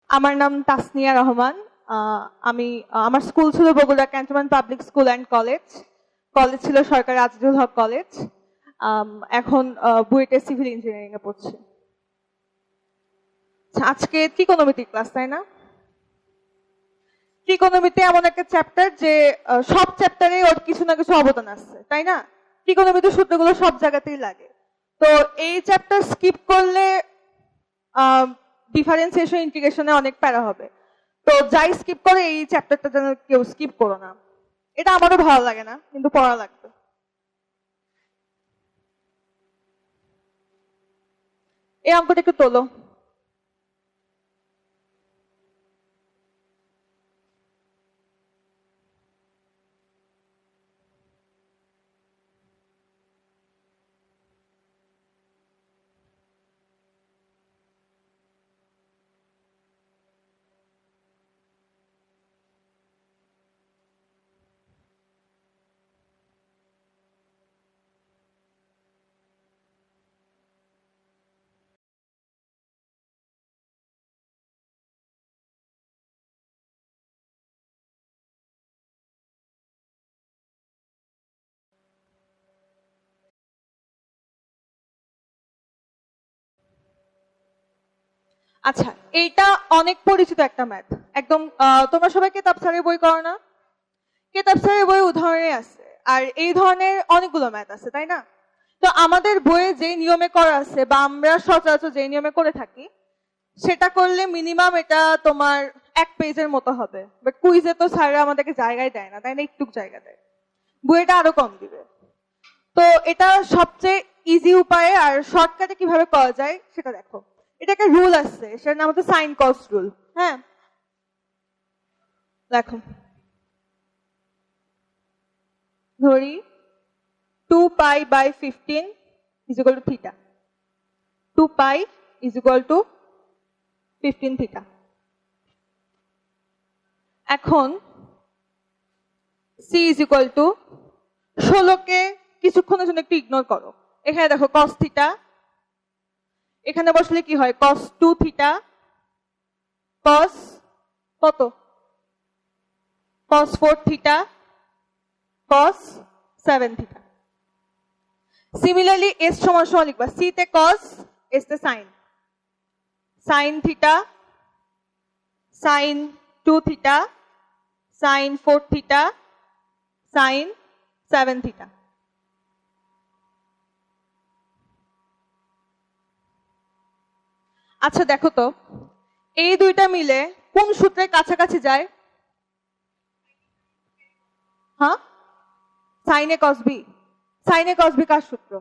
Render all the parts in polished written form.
আমার নাম তাসনিয়া রহমান। আমি আমার স্কুল ছিল Bogura cantonment public school and college. College ছিল সরকারি আজিজুল হক কলেজ। এখন বুয়েটে সিভিল ইঞ্জিনিয়ারিং এ পড়ছি। আজকে ত্রিকোণমিতি ক্লাস, তাই না? ত্রিকোণমিতি এমন একটা চ্যাপ্টার যে সব চ্যাপ্টারে ওর কিছু না কিছু অবদান আছে, তাই না? ত্রিকোণমিতির সূত্রগুলো সব জায়গাতেই লাগে। তো এই চ্যাপ্টার স্কিপ করলে ডিফারেন্সিয়েশন ইন্টিগ্রেশনে অনেক প্যারা হবে। তো যাই স্কিপ করে এই চ্যাপ্টারটা যেন কেউ স্কিপ করো না। এটা আমারও ভালো লাগে না, কিন্তু পড়া লাগবে। এই অঙ্কটা একটু তোলো। আচ্ছা, এইটা অনেক পরিচিত একটা ম্যাথ। একদম তোমরা সবাই কেতাব স্যারের বই করো না? কেতাব স্যারের বই উদাহরণে আছে। আর এই ধরনের অনেকগুলো ম্যাথ আছে, তাই না? তো আমাদের বইয়ে যে নিয়মে করা আছে বা আমরা সচরাচর যে নিয়মে করে থাকি, সেটা করলে মিনিমাম এটা তোমার 1 পেজের মতো হবে। বাট কুইজে তো স্যাররা আমাদেরকে জায়গায় দেয় না, তাই না? একটু জায়গা দেয়। বইটা আরো কম দিবে। তো এটা সবচেয়ে ইজি উপায়ে আর শর্টকাটে কিভাবে করা যায় সেটা দেখো। এটা একটা রুল আছে, সেটার নাম হচ্ছে সাইন কস রুল। হ্যাঁ, দেখো, ধরি 2π/15 is equal to theta. 2π is equal to 15 theta. এখন c is equal to 16কে কিছুক্ষণের জন্য একটু ইগনোর করো। এখানে দেখো cos থিটা, এখানে বসলে কি হয়? cos 2 থিটা, cos কত? cos 4 theta, cos 7 theta. Similarly s সমান সমান লিখবা c তে cos, s তে sin। sin theta, sin 2 theta, sin 4 theta, sin 7 theta. আচ্ছা দেখো তো, এই দুইটা মিলে কোন সূত্রের কাছাকাছি যায়? হ্যাঁ, sin a cos b। sin a cos b কার সূত্র?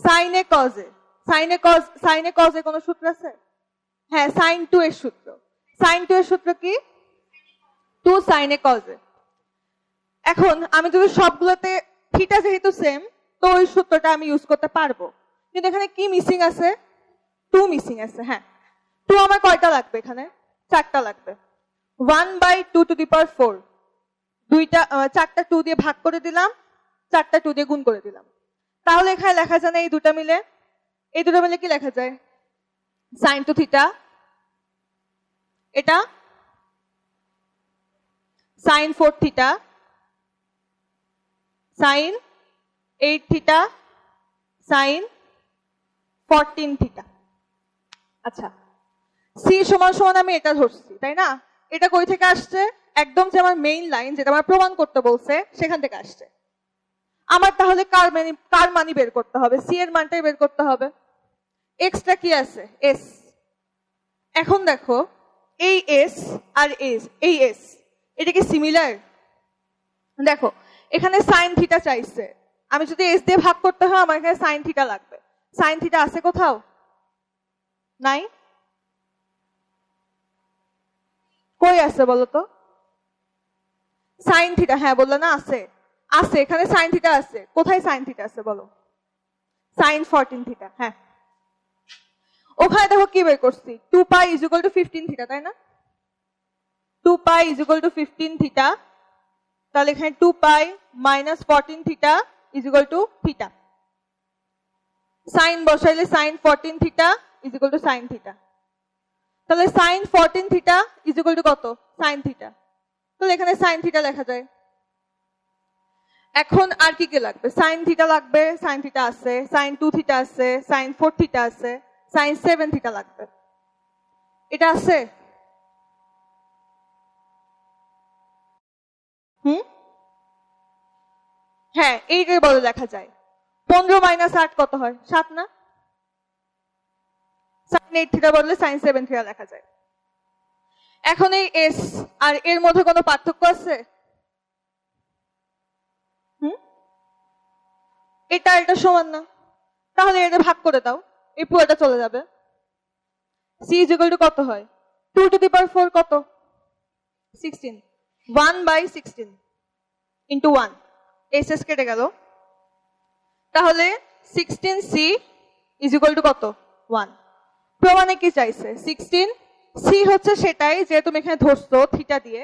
sin a cos a। sin a cos a কোন সূত্র আছে? হ্যাঁ, sin 2 এর সূত্র। sin 2 এর সূত্র কি? 2 sin a cos a। এখন আমি যদি সবগুলোতে থিটা যেহেতু সেম, তো ওই সূত্রটা আমি ইউজ করতে পারবো। কিন্তু এখানে কি মিসিং আছে? 2 মিসিং আছে। হ্যাঁ, 2 আমার কয়টা লাগবে? এখানে 4টা লাগবে। 1/2⁴। দুইটা 4টা 2 দিয়ে ভাগ করে দিলাম, 4টা 2 দিয়ে গুণ করে দিলাম। তাহলে এখানে লেখা যায় না এই দুটো মিলে? এই দুটো মিলে কি লেখা যায়? sin 2 থিটা, এটা sin 4 theta, sin 8 theta, sin 14 theta. আচ্ছা, c সমান সমান আমি এটা ধরছি, তাই না? এটা কই থেকে আসছে? একদম যে আমার মেইন লাইন, যেটা আমার প্রমাণ করতে বলছে, সেখান থেকে আসছে। আমার তাহলে কার মানি বের করতে হবে? c এর মানটাই বের করতে হবে। এক্সটা কি আছে? s। এখন দেখো, এই s আর এই s, এটা কি সিমিলার? দেখো, এখানে sin থিটা চাইছে। আমি যদি s দিয়ে ভাগ করতে হয়, আমার এখানে sin থিটা লাগবে। sin থিটা আছে কোথাও? নাই। কই আছে বলো তো? sin থিটা, হ্যাঁ বললো না আছে? আছে, এখানে sin থিটা আছে। কোথায় sin থিটা আছে বলো? sin 14 theta. হ্যাঁ, ওখানে দেখো কি বের করছি? 2π = 15 থিটা, তাই না? 2π = 15 থিটা। তাহলে এখানে 2π - 14 থিটা = থিটা। সাইন বসাইলে sine 14 theta is equal to sine theta. তাহলে sine 14 theta is equal to কত? Sine theta. তাহলে এখানে সাইন থিটা লেখা যায়। এখন আর কি কি লাগবে? সাইন থিটা লাগবে, সাইন থিটা আছে, সাইন 2 থিটা আছে, সাইন 4 থিটা আছে, সাইন 7 থিটা লাগবে। এটা আছে? হ্যাঁ, এইটাই বলে লেখা যায়। 15 মাইনাস 8 কত হয়? 7 না? সাইন 8 থিটা বললে সাইন 7 থিটা লেখা যায়। এখন এই এস আর এর মধ্যে কোনো পার্থক্য আছে? এটা এটা সমান না, তাহলে এটা ভাগ করে দাও, এই পুরোটা চলে যাবে। সি ইজ ইকুয়াল টু কত হয়? 2 টু দি পাওয়ার 4 কত? 16। 1/16 ইন্টু 1, এস এস কেটে গেল। তাহলে 16c ইজ ইকুয়াল টু কত? 1। প্রমাণে কি চাইছে? 16c হচ্ছে সেটাই যে তুমি এখানে ধরছো থিটা দিয়ে।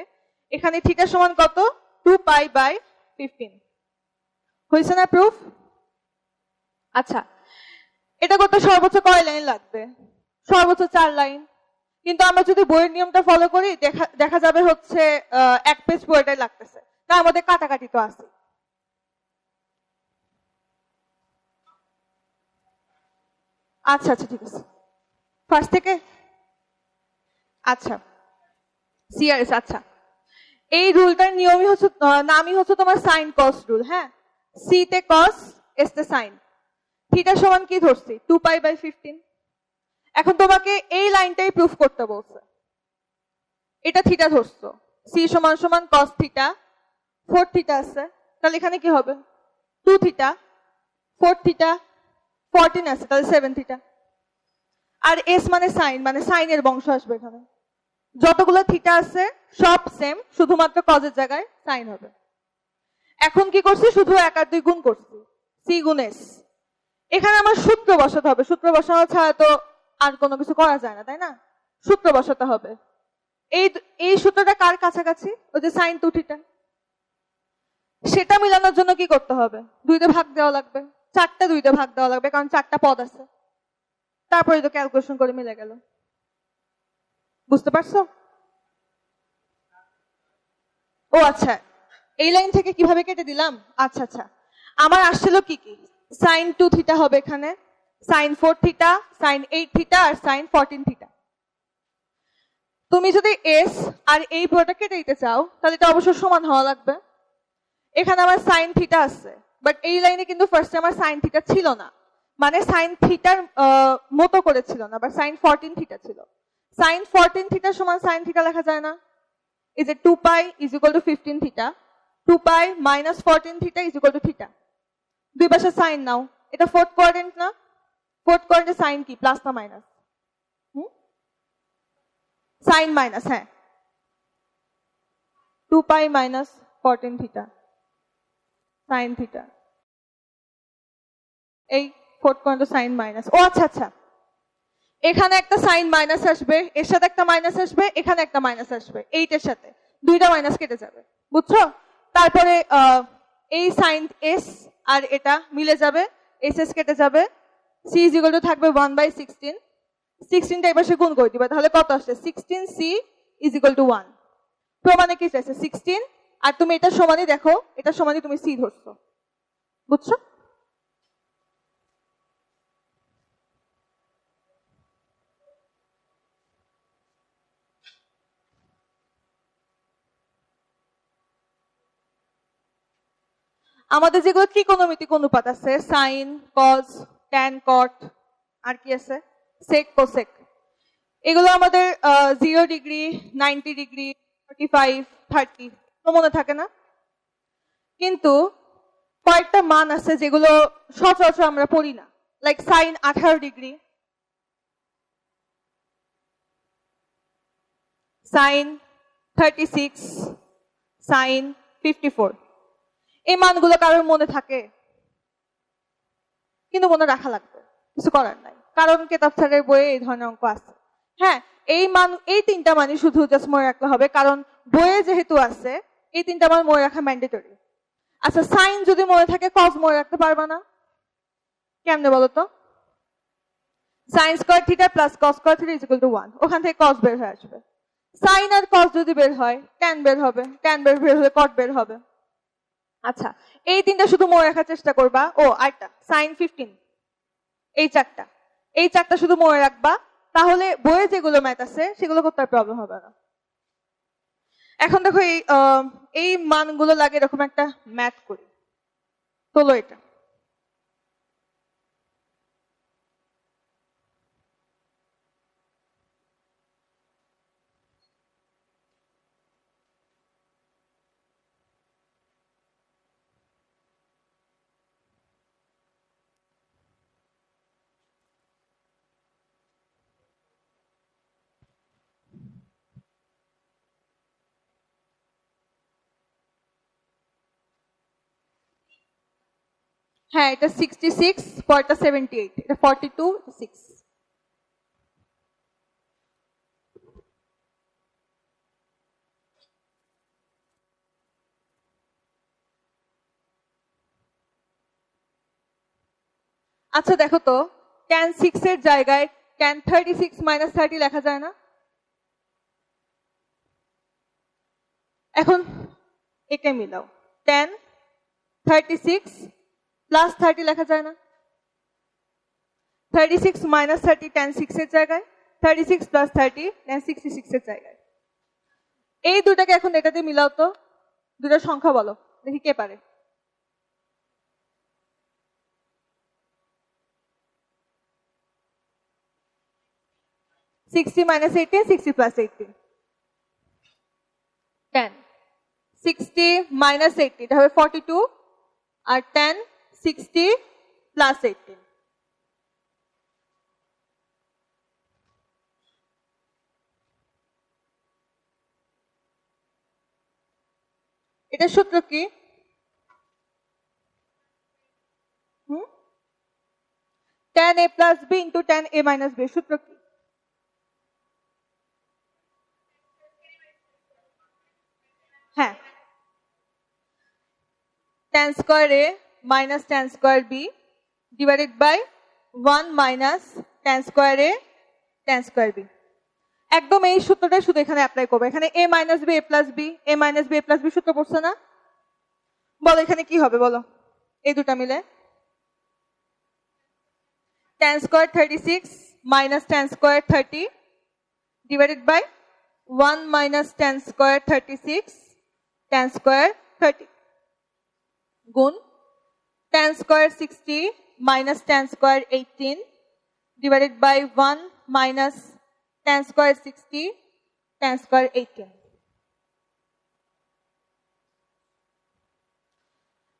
এখানে থিটা সমান কত? 2π/15। হয়েছে না প্রুফ? আচ্ছা, এটা করতে সর্বোচ্চ কয় লাইন লাগবে? সর্বোচ্চ 4 লাইন। কিন্তু আমরা যদি বইয়ের নিয়মটা ফলো করি দেখা যাবে হচ্ছে 1 পেজ পুরোটাই লাগতেছে। তার মধ্যে কাটাকাটি তো আছে। আচ্ছা আচ্ছা ঠিক আছে, ফার্স্ট থেকে। আচ্ছা সিআরএস। আচ্ছা, এই রুলটার নিয়মই হচ্ছে নামই হচ্ছে তোমার সাইন কস রুল। হ্যাঁ, সি তে কস, এস তে সাইন। থিটা সমান কি ধরছি? 2π/15। এখন তোমাকে এই লাইনটাই প্রুফ করতে বলছে। এটা থিটা ধরছো, সি সমান সমান কস থিটা, 4 থিটা আছে, তাহলে এখানে কি হবে? 2 থিটা, 4 থিটা, 14 আছে, তাহলে 7 থিটা। আর এস মানে সাইনের বংশ আসবে এখানে। যতগুলো থিটা আছে সব সেম, শুধুমাত্র কজের জায়গায় সাইন হবে। এখন কি করছি? শুধু 1 আর 2 গুণ করছি, সি গুণ এস। এখানে আমার সূত্র বসাতে হবে। সূত্র বসানো ছাড়া তো আর কোনো কিছু করা যায় না, তাই না? সূত্র বসাতে হবে। এই সূত্রটা কার কাছাকাছি? ওই যে সাইন 2 থিটা। সেটা মিলানোর জন্য কি করতে হবে? 2 দিয়ে ভাগ দেওয়া লাগবে, 4টা 2 দিয়ে ভাগ দেওয়া লাগবে, কারণ 4টা পদ আছে। তারপরে তো ক্যালকুলেশন করে মিলে গেল। বুঝতে পারছো? ও আচ্ছা, এই লাইন থেকে কিভাবে কেটে দিলাম? আচ্ছা আচ্ছা, আমার আসছিল কি কি? সাইন 2 থিটা হবে এখানে, সাইন 4 থিটা, সাইন 8 থিটা আর সাইন 14 থিটা। তুমি যদি এস আর এই পুরোটা কেটে দিতে চাও তাহলে এটা অবশ্যই সমান হওয়া লাগবে। এখানে আমার সাইন থিটা আছে, বাট এই লাইনে কিন্তু ফার্স্টে আমার সাইন থিটা ছিল না, মানে সাইন থিটার মতো করে ছিল না, বাট সাইন 14 থিটা ছিল। সাইন 14 থিটা সমান সাইন থিটা লেখা যায় না? এই যে 2π is equal to 15 theta, 2π minus 14 theta is equal to theta. দুই পাশে সাইন নাও। এটা ফোর্থ কোয়াড্রেন্ট না? ফোর্থ কোয়াড্রেন্টে সাইন কি, প্লাস না মাইনাস? সাইন মাইনাস, হ্যাঁ। 2π মাইনাস 14 থিটা সাইন থিটা, এই ফোর্থ কোয়াড্রেন্টে সাইন মাইনাস। ও আচ্ছা আচ্ছা, এখানে একটা সাইন মাইনাস আসবে, এর সাথে একটা মাইনাস আসবে, এখানে একটা মাইনাস আসবে, এইটার সাথে দুইটা মাইনাস কেটে যাবে, বুঝছো? তারপরে এই সাইন এস আর এটা মিলে যাবে, এস এস কেটে যাবে, সি ইজ ইকুয়াল টু থাকবে 1/16। 16টা এবার সে গুণ করে দিবে, তাহলে কত আসছে? 16c is equal to 1। প্রমাণে কি চাইছে? 16, আর তুমি এটা সমানই দেখো, এটা সমানই তুমি সি ধরছো, বুঝছো? আমাদের যেগুলো ত্রিকোণমিতিক অনুপাত আছে, সাইন, কজ, ট্যান, কট, আর কি আছে, সেক, কোসেক, এগুলো আমাদের 0 ডিগ্রি, 90 ডিগ্রি, 45, 30 তো মনে থাকে না? কিন্তু কয়েকটা মান আছে যেগুলো সচরাচর আমরা পড়ি না, like sine 18 degree, sine 36, sine 54। এই মানগুলো কারোর মনে থাকে? কিন্তু মনে রাখা লাগবে, কিছু করার নাই, কারণ কেতাব স্যারের বইয়ে এই ধরনের অঙ্ক আছে। হ্যাঁ, এই 3টা মানই শুধু জাস্ট মনে রাখলে হবে, কারণ বইয়ে যেহেতু আছে এই 3টা মান মনে রাখা ম্যান্ডেটরি। আচ্ছা, সাইন যদি মনে থাকে কজ মনে রাখতে পারবা না? কেমনে বলো তো? Sine square theta plus cos square theta is equal to 1, ওখান থেকে কস বের হয়ে আসবে। সাইন আর কস যদি বের হয় ট্যান বের হবে, ট্যান বের হলে কট বের হবে। আচ্ছা, এই তিনটা শুধু মনে রাখার চেষ্টা করবা। ও আরেকটা সাইন 15, এই চারটা শুধু মনে রাখবা, তাহলে বইয়ে যেগুলো ম্যাথ আছে সেগুলো করতে আর প্রবলেম হবে না। এখন দেখো এই মানগুলো লাগে এরকম একটা ম্যাথ করি। তোলো এটা। হ্যাঁ, এটা 66, পরেরটা 78, এটা 42, এটা 6। আচ্ছা দেখো তো, tan 6 এর জায়গায় tan 36 মাইনাস 30 লেখা যায় না? এখন একে মিলাও, tan 36 প্লাস 30 লেখা যায় না? 36 মাইনাস 30 tan 6 এর জায়গায়, 36 প্লাস 30 tan 66 এর জায়গায়। এই দুটাকে এখন এটাতে মিলাও তো, দুটো সংখ্যা বলো, দেখি কে পারে। Sixty minus 18, 60 plus 18, 10। 60 মাইনাস 80, এটা হবে 42, আর 10 60 প্লাস 18। এটা সূত্র কি? tan a plus b into tan a minus b, সূত্র কি? হ্যাঁ, tan square a minus tan square b divided by 1 minus tan square a tan square b। একদম এই সূত্রটা শুধু এখানে অ্যাপ্লাই করবে। এখানে a minus b a plus b, a minus b a plus b সূত্র পড়ছে না? বলো এখানে কি হবে, বলো এই দুটা মিলে। tan square 36 minus tan square 30 divided by 1 minus tan square 36 tan square 30 গুণ tan square 60 minus tan square 18 divided by 1 minus tan square 60 tan square 18।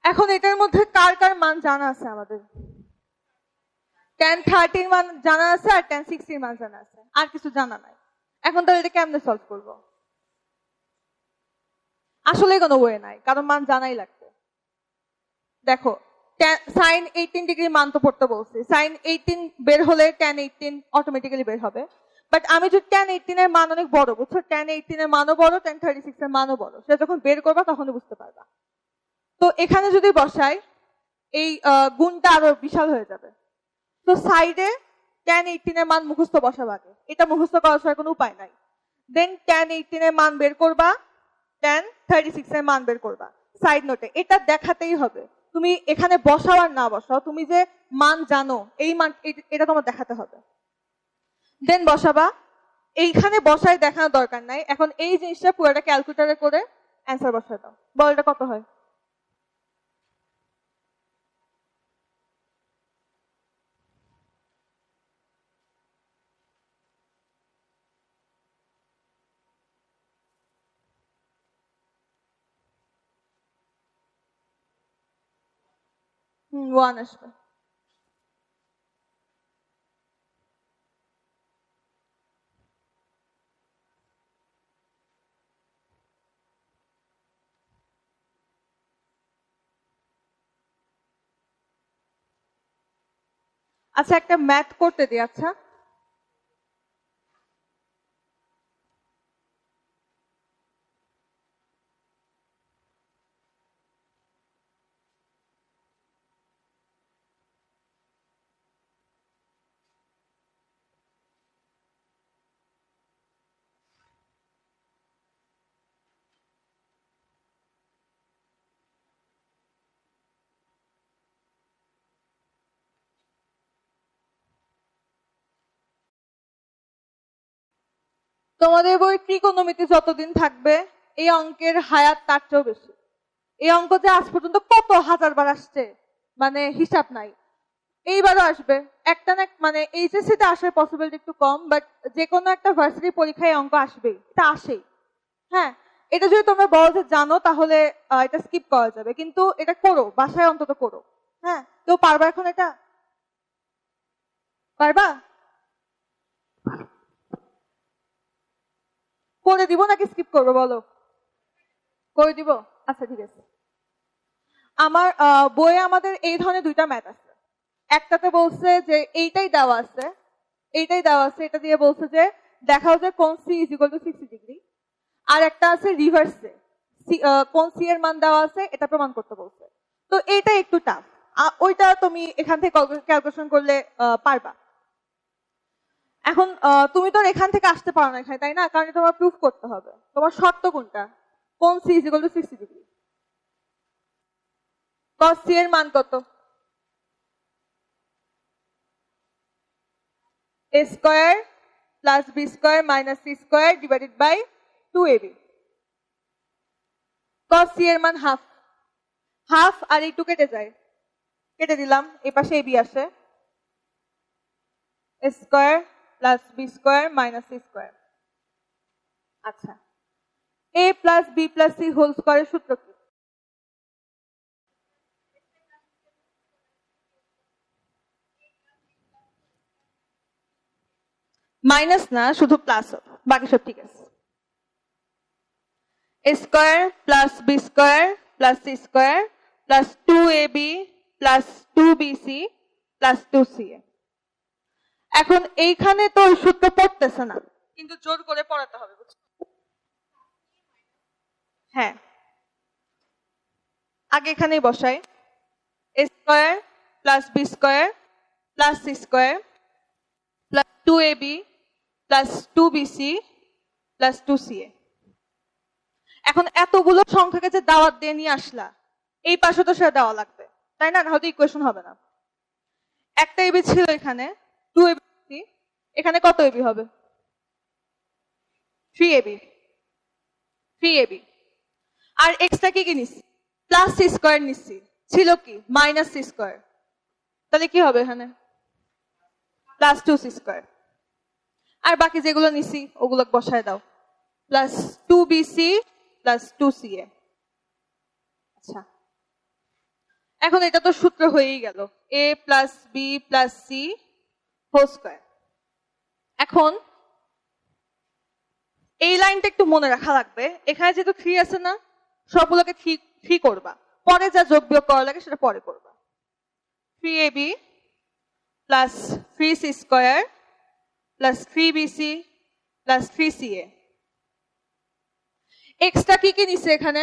এখন এটার মধ্যে কার কার মান জানা আছে আমাদের? tan 30 মান জানা আছে আর tan 60 মান জানা আছে, আর কিছু জানা নাই। এখন তাহলে এটা কেমনে সলভ করব? আসলে কোনো ওয়ে নাই, কারণ মান জানাই লাগবে। দেখো, সাইন 18 ডিগ্রি মান তো পড়তে বলছি, সাইন 18 বের হলে tan 18 অটোমেটিক্যালি বের হবে। বাট আমি যদি tan 18 এর মান অনেক বড়, বুঝছো, tan 18 এর মানও বড়, tan 36 এর মানও বড়, সেটা যখন বের করবা তখনই বুঝতে পারবা। তো এখানে যদি বসাই, এই গুণটা আরো বিশাল হয়ে যাবে। তো সাইডে tan 18 এর মান মুখস্থ বসাবো আগে, এটা মুখস্থ করার ছাড়া কোনো উপায় নাই। দেন tan 18 এর মান বের করবা, tan 36 এর মান বের করবা। সাইড নোটে এটা দেখাতেই হবে, তুমি এখানে বসাও আর না বসাও, তুমি যে মান জানো এই মান, এটা তোমার দেখাতে হবে। দেন বসাবা, এইখানে বসাই দেখানোর দরকার নাই। এখন এই জিনিসটা পুরোটা ক্যালকুলেটরে করে অ্যান্সার বসায় দাও, বল এটা কত হয়। 1 আসবে। আচ্ছা, একটা ম্যাথ করতে দিই। আচ্ছা, তোমাদের বই ত্রিকোণমিতি যতদিন থাকবে এই অঙ্কের হায়াত তার চেয়েও বেশি। এই অঙ্ক যে আজ পর্যন্ত কত হাজার বার আসছে মানে হিসাব নাই, এইবারও আসবে। একটা না মানে এইচএসসি তে আসার পসিবিলিটি একটু কম, বাট যে কোনো একটা ভার্সিটি পরীক্ষায় অঙ্ক আসবেই, এটা আসেই। হ্যাঁ, এটা যদি তোমরা বলো যে জানো তাহলে এটা স্কিপ করা যাবে, কিন্তু এটা করো, বাসায় অন্তত করো। হ্যাঁ, কেউ পারবা এখন? এটা পারবা? করে দিব নাকি স্কিপ করবো বলো? করে দিব? আচ্ছা ঠিক আছে। আমার বইয়ে আমাদের এই ধরনের দুইটা ম্যাথ আছে। একটাতে বলছে যে এইটাই দেওয়া আছে, এটা দিয়ে বলছে যে দেখাও যে কোন c is equal to 60 degree. আর একটা আছে রিভার্সে, কোন সি এর মান দেওয়া আছে এটা প্রমাণ করতে বলছে। তো এইটা একটু টাফ, ওইটা তুমি এখান থেকে ক্যালকুলেশন করলে পারবা। এখন তুমি তো এখান থেকে আসতে পারো না এখানে, তাই না? কারণ তোমার প্রুফ করতে হবে। তোমার শর্ত কোনটা? কোন c is equal to 60 degree. Cos c এর মান কত? a square plus b square minus c square divided by 2ab। cos c এর মান হাফ, হাফ আর এই 2 কেটে যায়, কেটে দিলাম, এই পাশে ab আসে, a square plus b square minus c square. আচ্ছা, a plus B plus C whole স্কয়ারের সূত্র কি? মাইনাস না, শুধু প্লাস, বাকি সব ঠিক আছে। a square plus b square plus c square plus 2ab plus 2bc plus 2ca। এখন এইখানে তো সূত্র পড়তেছে না, কিন্তু জোর করে পড়াতে হবে, বুঝছো? হ্যাঁ, আগে এখানেই বসাই, a square plus b square plus c square plus 2ab plus 2bc plus 2ca। এখন এতগুলো সংখ্যাকে যে দাওয়াত দিয়ে নিয়ে আসলা, এই পাশে তো সেটা দেওয়া লাগবে, তাই না? হয়তো ইকুয়েশন হবে না। একটা এবি ছিল এখানে, 2ab, এখানে কত এবি হবে? 3ab, 3ab। আর এক্সট্রা কি নিচ্ছি? প্লাস সি স্কয়ার নিচ্ছি, ছিল কি মাইনাস সি স্কয়ার, তাহলে কি হবে এখানে? Plus 2c square. আর বাকি যেগুলো নিছি ওগুলো বসায় দাও, প্লাস 2bc প্লাস 2ca। আচ্ছা, এখন এটা তো সূত্র হয়েই গেল, a plus B plus C whole square. এখন এই লাইনটা একটু মনে রাখা লাগবে, এখানে যেহেতু 3 আছে না, সবগুলোকে 3 করবা, পরে যা যোগ বিয়োগ করা লাগে সেটা পরে করবা। 3ab plus 3c square plus 3bc plus 3ca। Extra কি নিছে এখানে?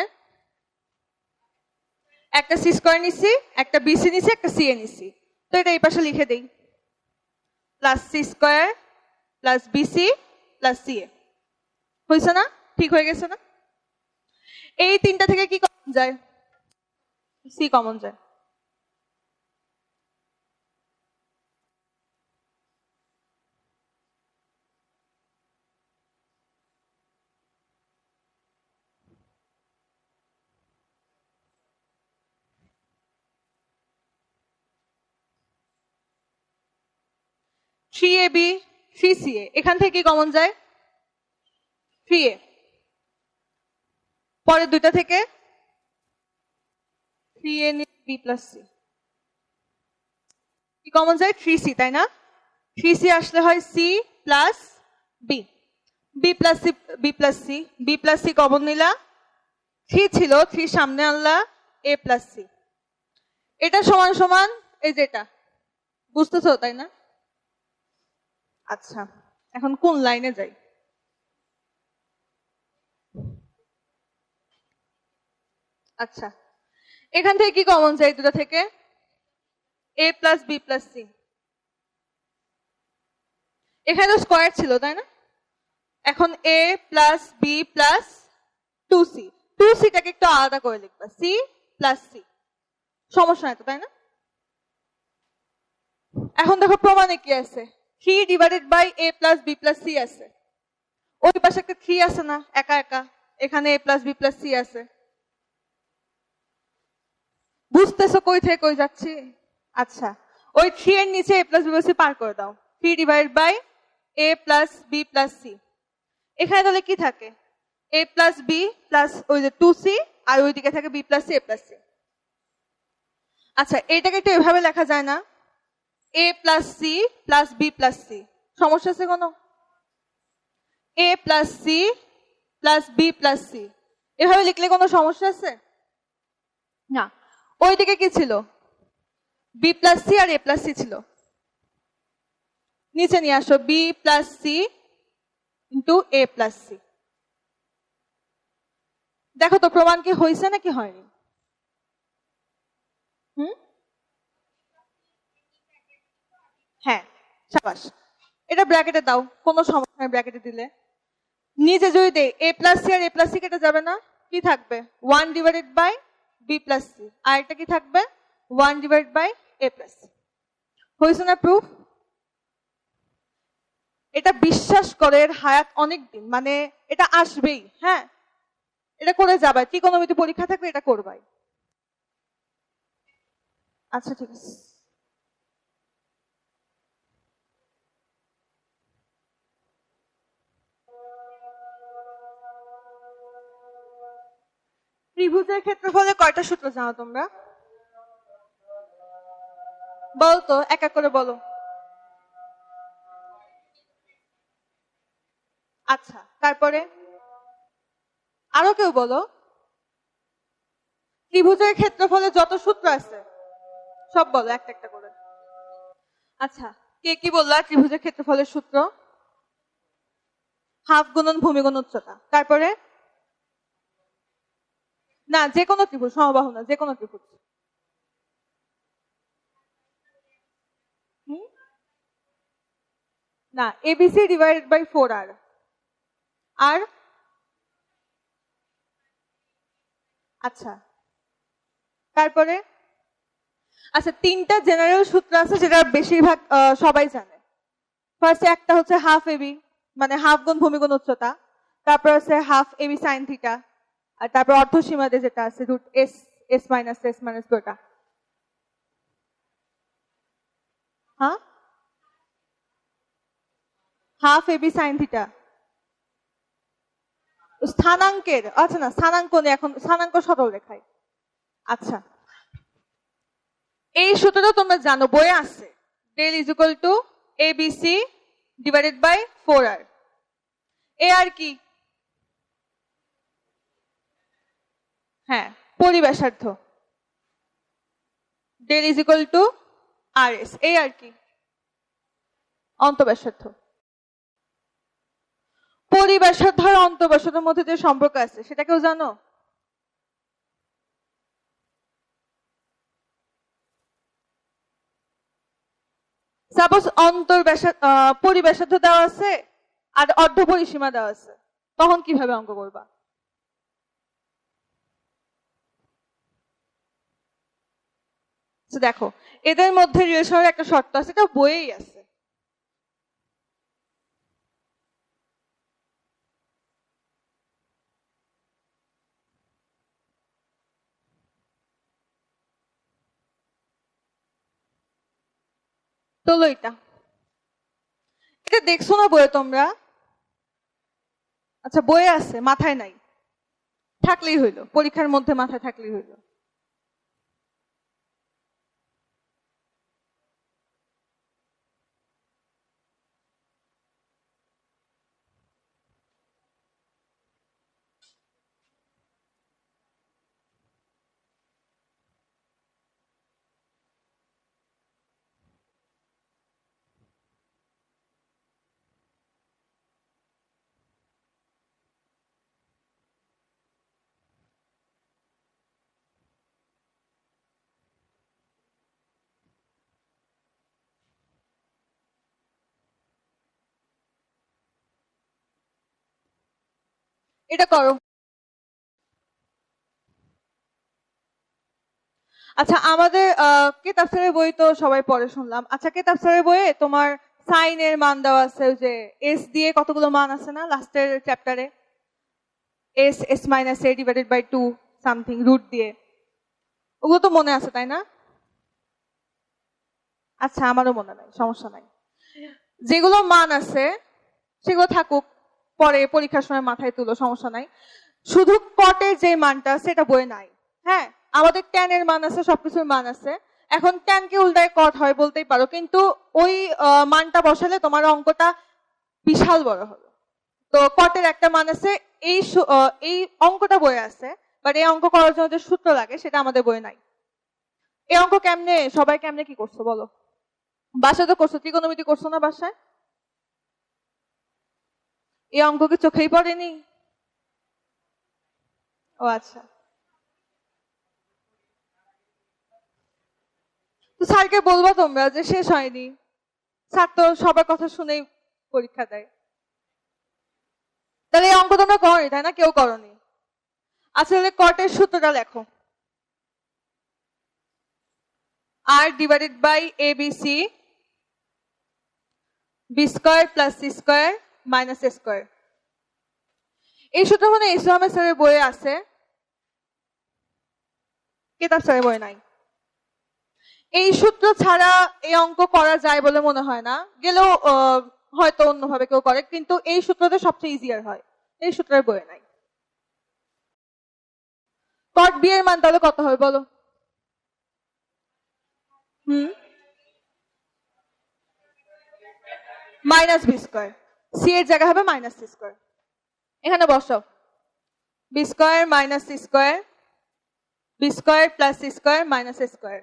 একটা সি স্কয়ার নিছি, একটা বিসি নিছি, একটা সিএ নিছি। তো এটা এই পাশে লিখে দেই, plus c square plus bc plus ca. হয়েছে না? ঠিক হয়ে গেছে না? এই তিনটা থেকে কি কমন যায়? সি কমন যায়। থ্রি এ বি 3ca, এখান থেকে কি কমন যায়? 3a। পরের দুইটা থেকে 3a বি প্লাস সি, কি কমন যায়? 3c, তাই না? 3c আসলে হয় c plus b, b plus c, b plus c, b plus c common নিলা, 3 ছিল, 3 সামনে আনলা, এ প্লাস সি। এটা সমান সমান এই যেটা, বুঝতেছো তাই না? আচ্ছা, এখন কোন লাইনে যাই? আচ্ছা, এখান থেকে কি কমন যায়? দুটো থেকে এ প্লাস বি প্লাস সি। এখানে তো স্কয়ার ছিল, তাই না? এখন এ প্লাস বি প্লাস 2c, 2cটাকে একটু আলাদা করে লিখবা, সি প্লাস সি। সমস্যা নাই তো, তাই না? এখন দেখো প্রমাণে কি আছে, 3 divided by A plus B plus c আছে। ওই পাশে একটা 3 আছে না একা একা, এখানে a plus B plus c আছে। বুঝতেছো কই থেকে কই যাচ্ছি? আচ্ছা, ওই 3 এর নিচে a plus B plus c পার করে দাও। 3 divide by a plus B plus c. এখানে তাহলে কি থাকে? a প্লাস বি প্লাস ওই যে 2c, আর ওইদিকে থাকে b plus c a plus c. আচ্ছা, এটাকে একটু এভাবে লেখা যায় না? a plus c plus B plus c. সমস্যা আছে কোনো? a plus c plus B plus c এভাবে লিখলে কোনো সমস্যা আছে? না। ওইদিকে কি ছিল? বি প্লাস সি আর এ প্লাস সি ছিল। নিচে নিয়ে আসো, বি প্লাস সি ইন্টু এ প্লাস সি। দেখো তো প্রমাণ কি হয়েছে নাকি হয়নি? হ্যাঁ, সাবাস। এটা ব্র্যাকেটে দাও, কোনো সমস্যা নেই ব্র্যাকেটে দিলে। নিচে যদি দেই এ প্লাস সি আর এ প্লাস সি কেটে যাবে না? কি থাকবে? 1 divided by B plus C. আর এটা কি থাকবে? 1 divide by A plus C. হয়েছে না প্রুফ? এটা বিশ্বাস করে এর হায়াত অনেক দিন, মানে এটা আসবেই। হ্যাঁ, এটা করে যাবে, ত্রিকোণমিতি পরীক্ষা থাকবে এটা করবাই। আচ্ছা ঠিক আছে। ত্রিভুজের ক্ষেত্রফলে কয়টা সূত্র জানো তোমরা? বলতো, এক এক করে বলো। আচ্ছা, তারপরে আরো কেউ বলো। ত্রিভুজের ক্ষেত্রফলে যত সূত্র আছে সব বলো একটা একটা করে। আচ্ছা, কে কি বললা? ত্রিভুজের ক্ষেত্রফলের সূত্র হাফ গুণন ভূমি গুণ উচ্চতা। তারপরে না, যে কোনো ত্রিভুজ, সমবাহু না, যে কোনো ত্রিভুজ। না, এবিসি ডিভাইডেড বাই 4r। আর আচ্ছা, তারপরে আচ্ছা, তিনটা জেনারেল সূত্র আছে যেটা বেশিরভাগ সবাই জানে। ফার্স্টে একটা হচ্ছে হাফ এবি, মানে হাফ গুণ ভূমি গুণ উচ্চতা। তারপর আছে হাফ এবি সাইন থিটা। আর তারপর অর্ধসীমাতে যেটা আছে রুট এস, এস মাইনাস ওটা। হ্যাঁ, হাফ এবি সাইন থিটা স্থানাঙ্কের। আচ্ছা না, স্থানাঙ্ক নেই এখন, স্থানাঙ্ক সরল রেখায়। আচ্ছা, এই সূত্রটা তোমরা জানো, বইয়ে আছে। Del is equal to ABC divided by 4r। এ আর কি? হ্যাঁ, পরিব্যাসার্ধ। Del is equal to R S. এই আর কি? অন্তঃব্যাসার্ধ। পরিব্যাসার্ধ আর অন্তঃব্যাসার্ধের মধ্যে যে সম্পর্ক আছে সেটা কেউ জানো? সাপোজ পরিব্যাসার্ধ দেওয়া আছে আর অর্ধ পরিসীমা দেওয়া আছে, তখন কিভাবে অঙ্ক করবা? দেখো, এদের মধ্যে রিলেশনের একটা শর্ত আছে, এটা বইয়েই আছে। তোলো এটা। এটা দেখছো না বইয়ে তোমরা? আচ্ছা, বইয়ে আছে, মাথায় নাই, থাকলেই হইলো, পরীক্ষার মধ্যে মাথায় থাকলেই হইলো। এটা করো। আচ্ছা, আমাদের কেতাব স্যারের বই তো সবাই পড়ে শুনলাম। আচ্ছা, কেতাব স্যারের বইয়ে তোমার সাইনের মান দেওয়া আছে, ওই যে এস দিয়ে কতগুলো মান আছে না লাস্টের চ্যাপ্টারে, s minus a divided by 2 something root দিয়ে, ওগুলো তো মনে আছে তাই না? আচ্ছা আমারও মনে নাই, সমস্যা নাই। যেগুলো মান আছে সেগুলো থাকুক, পরে পরীক্ষার সময় মাথায় তুলো, সমস্যা নাই। শুধু কটের যে মানটা সেটা বই নাই। হ্যাঁ, আমাদের ট্যান এর মান আছে, সবকিছুর মান আছে। এখন ট্যানকে উল্টায় কট হয় বলতেই পারো, কিন্তু ওই মানটা বসালে তোমার অঙ্কটা বিশাল বড় হবে। তো কটের একটা মান আছে, এই অঙ্কটা বইয়ে আছে, বাট এই অঙ্ক করার জন্য যে সূত্র লাগে সেটা আমাদের বইয়ে নাই। এই অঙ্ক কেমনে সবাই কেমনে কি করছো বলো? বাসায় তো করছো, ত্রিকোণমিতি করছো না বাসায়? এই অঙ্ক কি চোখেই পড়েনি? ও আচ্ছা, তো স্যারকে বলবো তোমরা যে শেষ হয়নি, স্যার তো সবার কথা শুনেই পরীক্ষা দেয়। তাহলে এই অঙ্ক তোমরা করনি তাই না? কেউ করনি। আসলে কটের সূত্রটা লেখো, R divided by A B C B square plus C square minus A square. এই সূত্র মানে ইসলামের স্যারের বইয়ে আছে, কেতাব স্যারের বই নাই। এই সূত্র ছাড়া এই অঙ্ক করা যায় বলে মনে হয় না, গেলেও হয়তো অন্যভাবে কেউ করে, কিন্তু এই সূত্রটা সবচেয়ে ইজিয়ার হয়, এই সূত্রের বইয়ে নাই। কট বি এর মান তাহলে কত হবে বলো? মাইনাস বি স্কোয়ার, সি এর জায়গা হবে মাইনাস সি স্কোয়ার। এখানে বসো, B square minus C square, B square plus C square minus এ স্কোয়ার।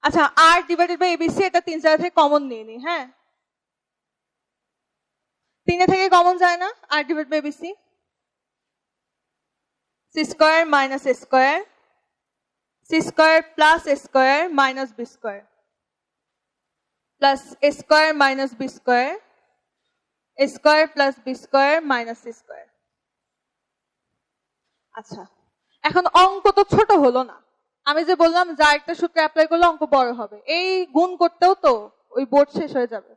আচ্ছা, আর ডিভাইডেড বাই এবিসি, এটা তিন জায়গা থেকে কমন নিয়ে নি। হ্যাঁ, তিনে থেকে কমন যায় না, R divide by ABC, C square minus A square, C square plus A square minus B square, plus A square minus B square, A square plus B square minus C square. আচ্ছা, এখন অঙ্ক তো ছোট হলো না, আমি যে বললাম যা একটা সূত্র অ্যাপ্লাই করলে অঙ্ক বড় হবে, এই গুণ করতেও তো ওই বোর্ড শেষ হয়ে যাবে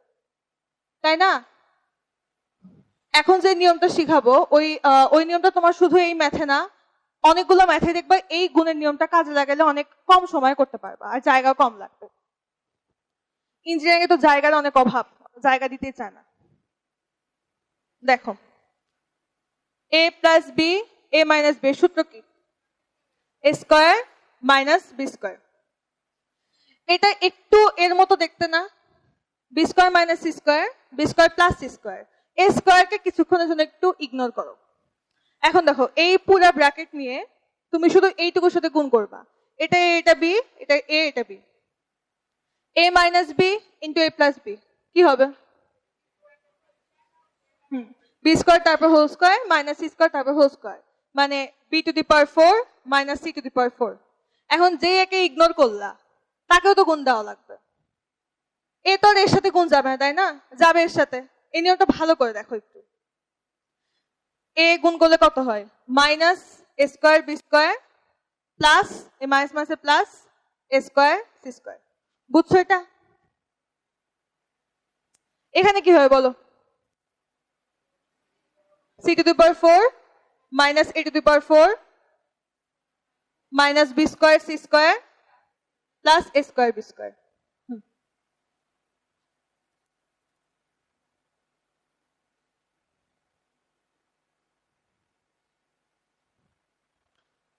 তাই না? এখন যে নিয়মটা শিখাবো ওই নিয়মটা তোমার শুধু এই ম্যাথে না, অনেকগুলো ম্যাথে দেখবা এই গুণের নিয়মটা কাজে লাগালে অনেক কম সময় করতে পারবা, আর জায়গা কম লাগবে। ইঞ্জিনিয়ারিং এ তো জায়গার অনেক অভাব, জায়গা দিতে চায় না। দেখো, A plus B, A minus B সূত্র কি? A square minus B square. এটা একটু এর মতো দেখতে না? B square minus C square, B square plus C square. A স্কোয়ারকে কিছুক্ষণের জন্য একটু ইগনোর করো। এখন দেখো, এই পুরো ব্র্যাকেট নিয়ে তুমি শুধু এইটুকুর সাথে গুণ করবা, এটা এ, এটা বি, এটা এ, এটা B. A minus B into A plus B কি হবে? বি স্কোয়ার তারপর whole square minus C square তারপর হোল স্কোয়ার, মানে B to the power 4 minus C to the power 4। এখন যে একে ইগনোর করলা তাকেও তো গুণ দেওয়া লাগবে। এ তো এর সাথে গুণ যাবে না তাই না? যাবে এর সাথে। এই নিয়মটা ভালো করে দেখো একটু। এ গুণ করলে কত হয়? Minus A square B square plus a minus মাইনাসে প্লাস এ স্কোয়ার সি স্কোয়ার। বুঝছো এটা? এখানে কি হয় বলো? C to the power 4 minus a to the power 4 minus B square C square plus A square B square.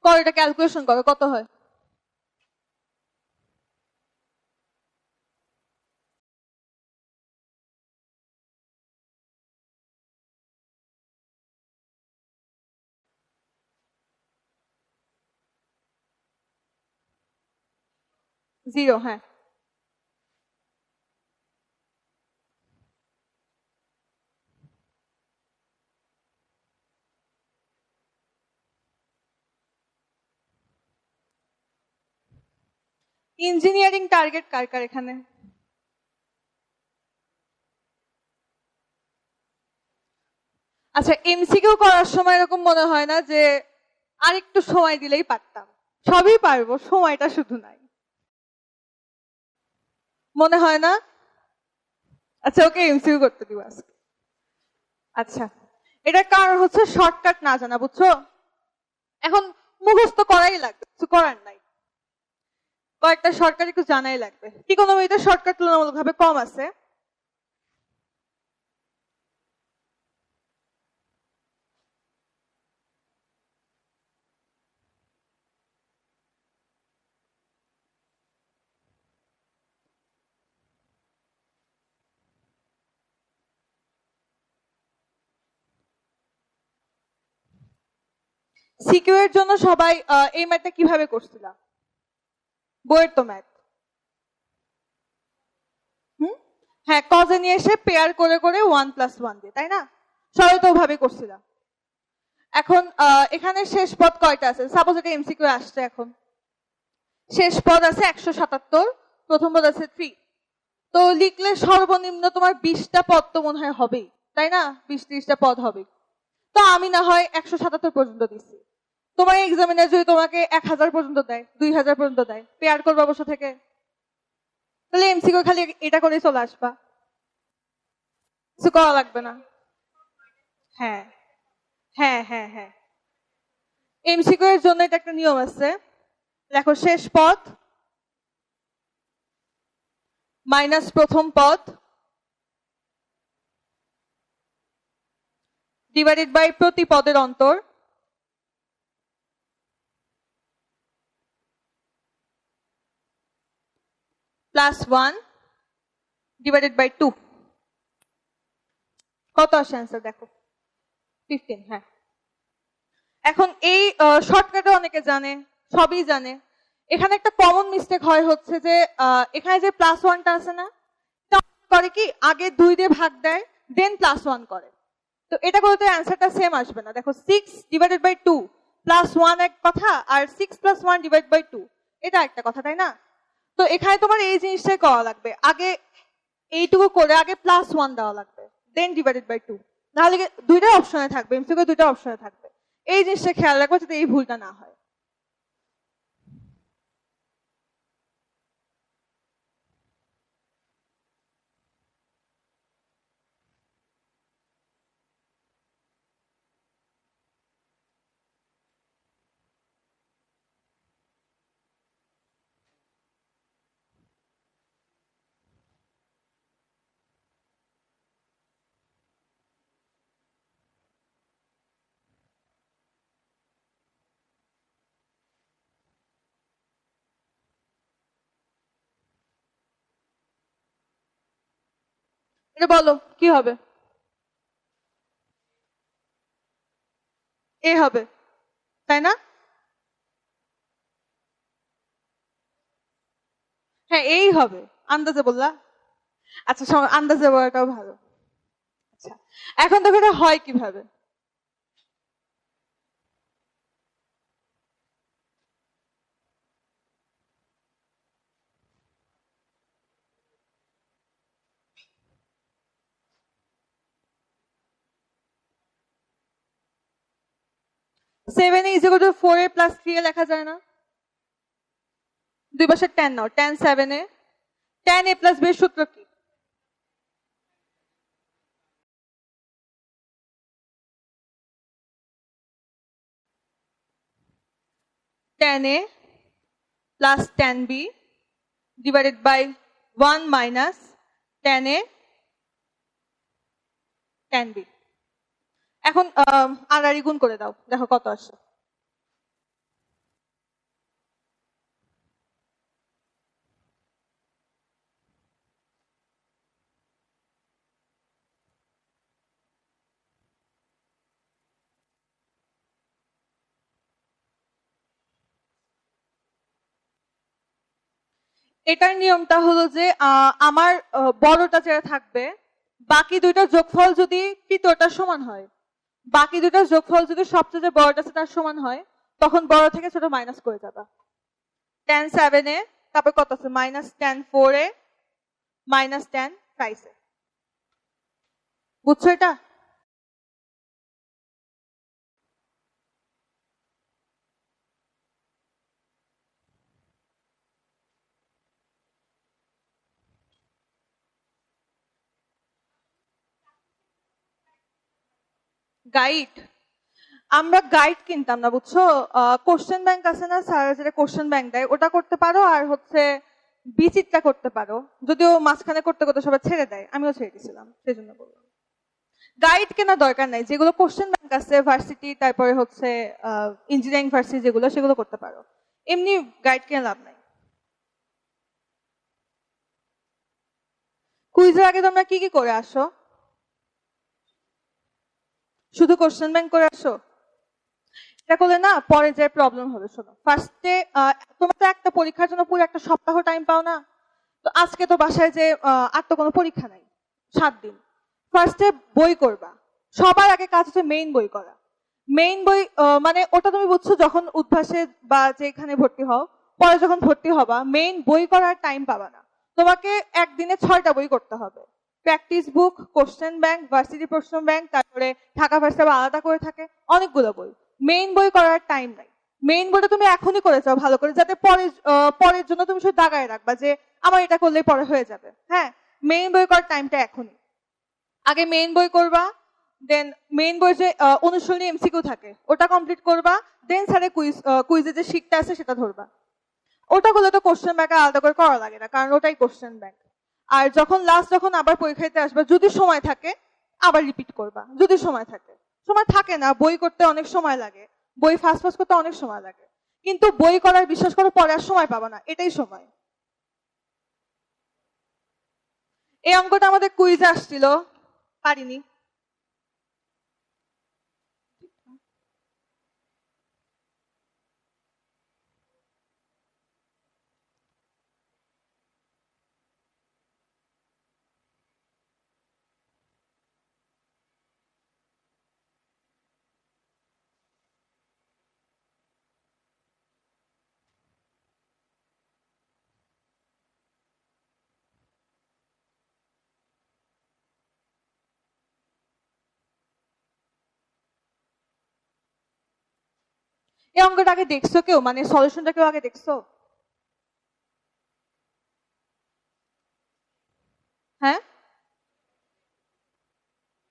করো, এটা calculation করো কত হয়। জিরো, হ্যাঁ। ইঞ্জিনিয়ারিং টার্গেট কার কার এখানে? আচ্ছা, এমসিকিউ করার সময় এরকম মনে হয় না যে আর একটু সময় দিলেই পারতাম? সবই পারবো, সময়টা শুধু নাই, মনে হয় না? আচ্ছা, ওকে এমসিকিউ করতে দিব আজকে। আচ্ছা, এটার কারণ হচ্ছে শর্টকাট না জানা, বুঝছো? এখন মুখস্থ করাই লাগবে, কিছু করার নাই। কয়েকটা শর্টকাট একটু জানাই লাগবে। ত্রিকোণমিতিতে শর্টকাট তুলনামূলকভাবে কম আছে। সিকিউ এর জন্য সবাই এই ম্যাথটা কিভাবে করছিলাম? বইয়ের তো ম্যাথ। হ্যাঁ, কজে নিয়ে এসে পেয়ার করে করে 1+1 দিয়ে, তাই না? সবাই তো ওভাবে করছিলাম। এখন এখানে শেষ পদ কয়টা আছে? সাপোজ এটা এমসিকিউ আসছে। এখন শেষ পদ আছে 177, প্রথম পদ আছে 3। তো লিখলে সর্বনিম্ন তোমার 20টা পদ তো মনে হয় হবেই, তাই না? 20-30টা পদ হবে। তো আমি না হয় 177 পর্যন্ত দিচ্ছি। তোমার এক্সামিনার যদি তোমাকে 1000 পর্যন্ত দেয়, 2000 পর্যন্ত দেয়, পেয়ার করবে অবশ্য থেকে, তাহলে এমসিকিউ খালি এটা করে চলে আসবা, কিছু করা লাগবে না। হ্যাঁ হ্যাঁ হ্যাঁ হ্যাঁ, এমসিকিউ এর জন্য এটা একটা নিয়ম আছে। দেখো, শেষ পদ মাইনাস প্রথম পদ ডিভাইডেড বাই প্রতি পদের অন্তর +1 ডিভাইডেড বাই 2। কত আসে অ্যান্সার দেখো? 15। হ্যাঁ, এখন এই শর্টকাটে অনেকে জানে, সবই জানে। এখানে একটা কমন মিস্টেক হয় হচ্ছে যে এখানে যে +1টা আছে না, করে কি আগে 2 দিয়ে ভাগ দেয়, দেন +1 করে। তো এটা করে তো অ্যান্সারটা সেম আসবে না। দেখো, 6 ডিভাইডেড বাই 2 +1 এক কথা, আর 6 + 1 ডিভাইড বাই 2 এটা একটা কথা, তাই না? তো এখানে তোমার এই জিনিসটাই করা লাগবে, আগে এইটুকু করে আগে +1 দেওয়া লাগবে, দেন ডিভাইডেড বাই 2। নাহলে দুইটা অপশনে থাকবে, এমসিকিউ দুইটা অপশনে থাকবে। এই জিনিসটা খেয়াল রাখবো যাতে এই ভুলটা না হয়। এটা বলো কি হবে? এ হবে, তাই না? হ্যাঁ, এই হবে। আন্দাজে বললা। আচ্ছা, আন্দাজে বলাটাও ভালো। আচ্ছা, এখন দেখো এটা হয় কিভাবে। Seven is equal two 4a plus 3a লেখা যায় না? দুই পাশে 10 নাও, 10 7a, 10a প্লাস b এর সূত্র কি? Tan a plus 10b divided by 1 minus 10a 10b। এখন আর গুণ করে দাও, দেখো কত আসে। এটার নিয়মটা হলো যে আমার বড়টা যেটা থাকবে, বাকি দুইটার যোগফল যদি তৃতীয়টার সমান হয়, বাকি দুইটার যোগফল যদি সবচেয়ে বড়টা আছে তার সমান হয়, তখন বড় থেকে ছোট মাইনাস করে যাবা। 10 7a, তারপর কত আছে? Minus 10 4a, minus 10 5a। বুঝছো এটা? গাইড, আমরা গাইড কিনতাম না বুঝছো। কোশ্চেন ব্যাংক আছে না, স্যার যেটা কোশ্চেন ব্যাংক দেয় ওটা করতে পারো, আর হচ্ছে বিচিত্রা করতে পারো। যদিও মাঝখানে করতে করতে সবাই ছেড়ে দেয়, আমিও ছেড়ে দিয়েছিলাম, সেই জন্য বললাম। গাইড কেনার দরকার নাই, যেগুলো কোশ্চেন ব্যাংক আছে ভার্সিটি, তারপরে হচ্ছে ইঞ্জিনিয়ারিং ভার্সিটি যেগুলো, সেগুলো করতে পারো। এমনি গাইড কেনা লাভ নাই। কুইজের আগে তোমরা কি কি করে আসো? শুধু কোশ্চেন ব্যাংক করে আসো? এটা করলে না পরে যে প্রবলেম হবে। শোনো, ফার্স্টে তোমার তো একটা পরীক্ষার জন্য পুরো একটা সপ্তাহ টাইম পাও না। তো আজকে তো বাসায় যে আর তো কোনো পরীক্ষা নাই, 7 দিন। ফার্স্টে বই করবা। সবার আগে কাজ হচ্ছে মেইন বই করা। মেইন বই মানে ওটা তুমি বুঝছো যখন উদ্ভাসে বা যেখানে ভর্তি হও, পরে যখন ভর্তি হবা মেইন বই করার টাইম পাবা না। তোমাকে একদিনে 6টা বই করতে হবে। প্র্যাকটিস বুক, কোশ্চেন ব্যাংক, ভার্সিটি প্রশ্ন ব্যাংক, তারপরে ঢাকা ভার্সিটি আলাদা করে থাকে, অনেকগুলো বই। মেইন বই করার টাইম নাই। মেইন বইটা তুমি এখনই করে যাও ভালো করে, যাতে পরের জন্য তুমি শুধু দাগায় রাখবা যে আমার এটা করলে পরে হয়ে যাবে। হ্যাঁ, মেইন বই করার টাইমটা এখনই। আগে মেইন বই করবা, দেন মেইন বই যে অনুশীলনী এমসিকিউ থাকে ওটা কমপ্লিট করবা, দেন স্যারের কুইজে যে শিটটা আছে সেটা ধরবা। ওটা করলে তো কোশ্চেন ব্যাংক আলাদা করে করা লাগে না, কারণ ওটাই কোশ্চেন ব্যাংক। আর যখন আবার পরীক্ষা দিতে আসবা, যদি সময় থাকে আবার রিপিট করবা, যদি সময় থাকে। সময় থাকে না, বই করতে অনেক সময় লাগে, বই ফাস্ট ফাস্ট করতে অনেক সময় লাগে, কিন্তু বই করার বিশ্বাস করো পরে আর সময় পাবা না, এটাই সময়। এই অঙ্কটা আমাদের কুইজে আসছিল, পারিনি। এই অঙ্কটা আগে দেখছো কেউ, মানে সলিউশনটা কেউ আগে দেখছো? হ্যাঁ,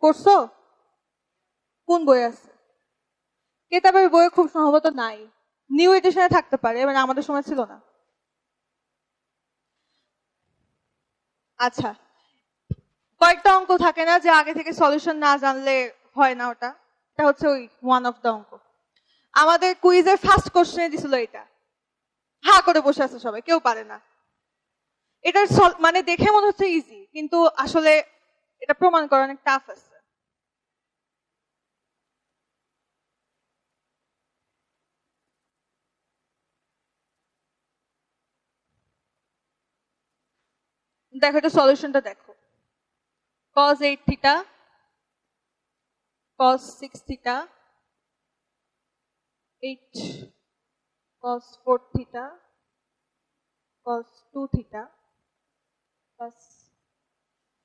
করছো? কোন বই আছে? কেতাবের বই খুব সম্ভবত নাই, নিউ এডিশনে থাকতে পারে, মানে আমাদের সময় ছিল না। আচ্ছা, কয়েকটা অঙ্ক থাকে না যে আগে থেকে সলিউশন না জানলে হয় না, ওটা এটা হচ্ছে ওই ওয়ান অফ দ্য অঙ্ক। আমাদের কুইজের ফার্স্ট কোশ্চেনে দিছিল এটা। হা করে বসে আছে সবাই, কেউ পারে না। এটার মানে দেখে মনে হচ্ছে ইজি, কিন্তু আসলে এটা প্রমাণ করা অনেক টাফ আছে। দেখো, এটা সলিউশনটা দেখো। cos 8 theta, cos 6 theta, 8 cos 4 theta, cos 2 theta, plus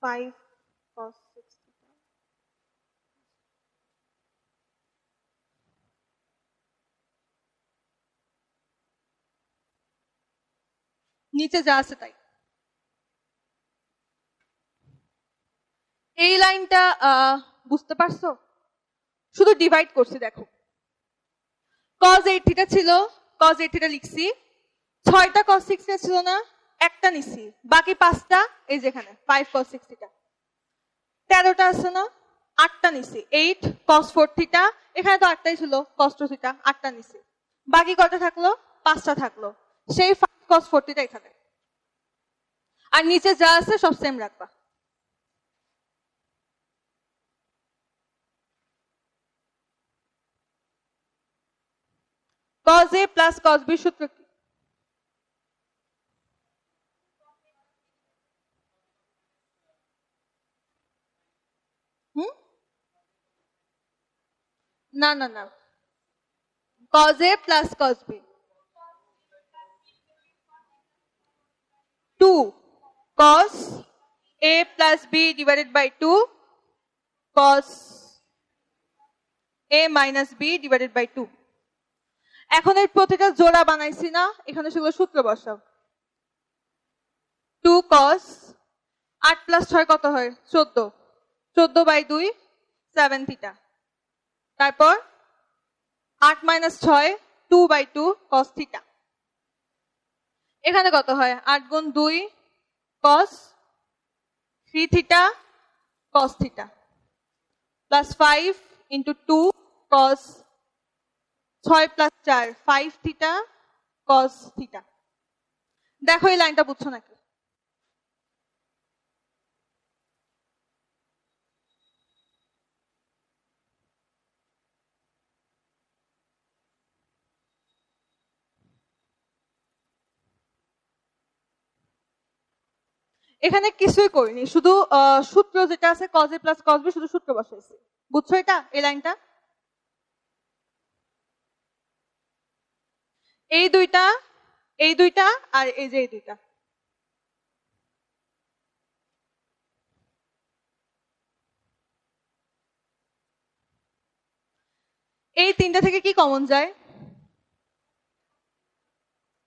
5 cos 6 theta. নিচে যা আছে তাই। এই লাইনটা বুঝতে পারছো? শুধু ডিভাইড করছি, দেখো cos 8 থিটা ছিল, cos 8 থিটা লিখছি। 6টা cos 6 থিটা ছিল না, একটা নিছি, বাকি 5টা এই যেখানে 5 cos 6 থিটা। 13টা আছে না, 8টা নিছি, 8 cos 4 থিটা, এখানে তো 8টাই ছিল, cos 2 থিটা, 8টা নিছি। বাকি কটা থাকলো? 5টা থাকলো, সেই 5 cos 4 থিটা এখানে। আর নিচে যা আছে সব সেম রাখবা। cos a plus cos b সূত্র কি? না না না, cos a plus cos b 2 cos a plus b divided by 2 cos a minus b divided by 2। এখন এর প্রতিটা জোড়া বানাইছি না, এখানে সেগুলো সূত্র বসাও। 2 cos 8 plus 6 কত হয়? 14, 14 by 2 7 থিটা। তারপর 8 মাইনাস 6 2/2 cos থিটা। এখানে কত হয় 8 গুণ 2 cos 3 theta cos theta plus 5 into 2 cos 6 plus 4 5 theta cos theta. দেখো এই লাইনটা বুঝছো নাকি? এখানে কিছুই করিনি, শুধু সূত্র যেটা আছে cos a plus cos b শুধু সূত্র বসাইছি। বুঝছো এটা এই লাইনটা? এই দুইটা আর এই যে এই দুইটা। এই তিনটা থেকে কি কমন যায়?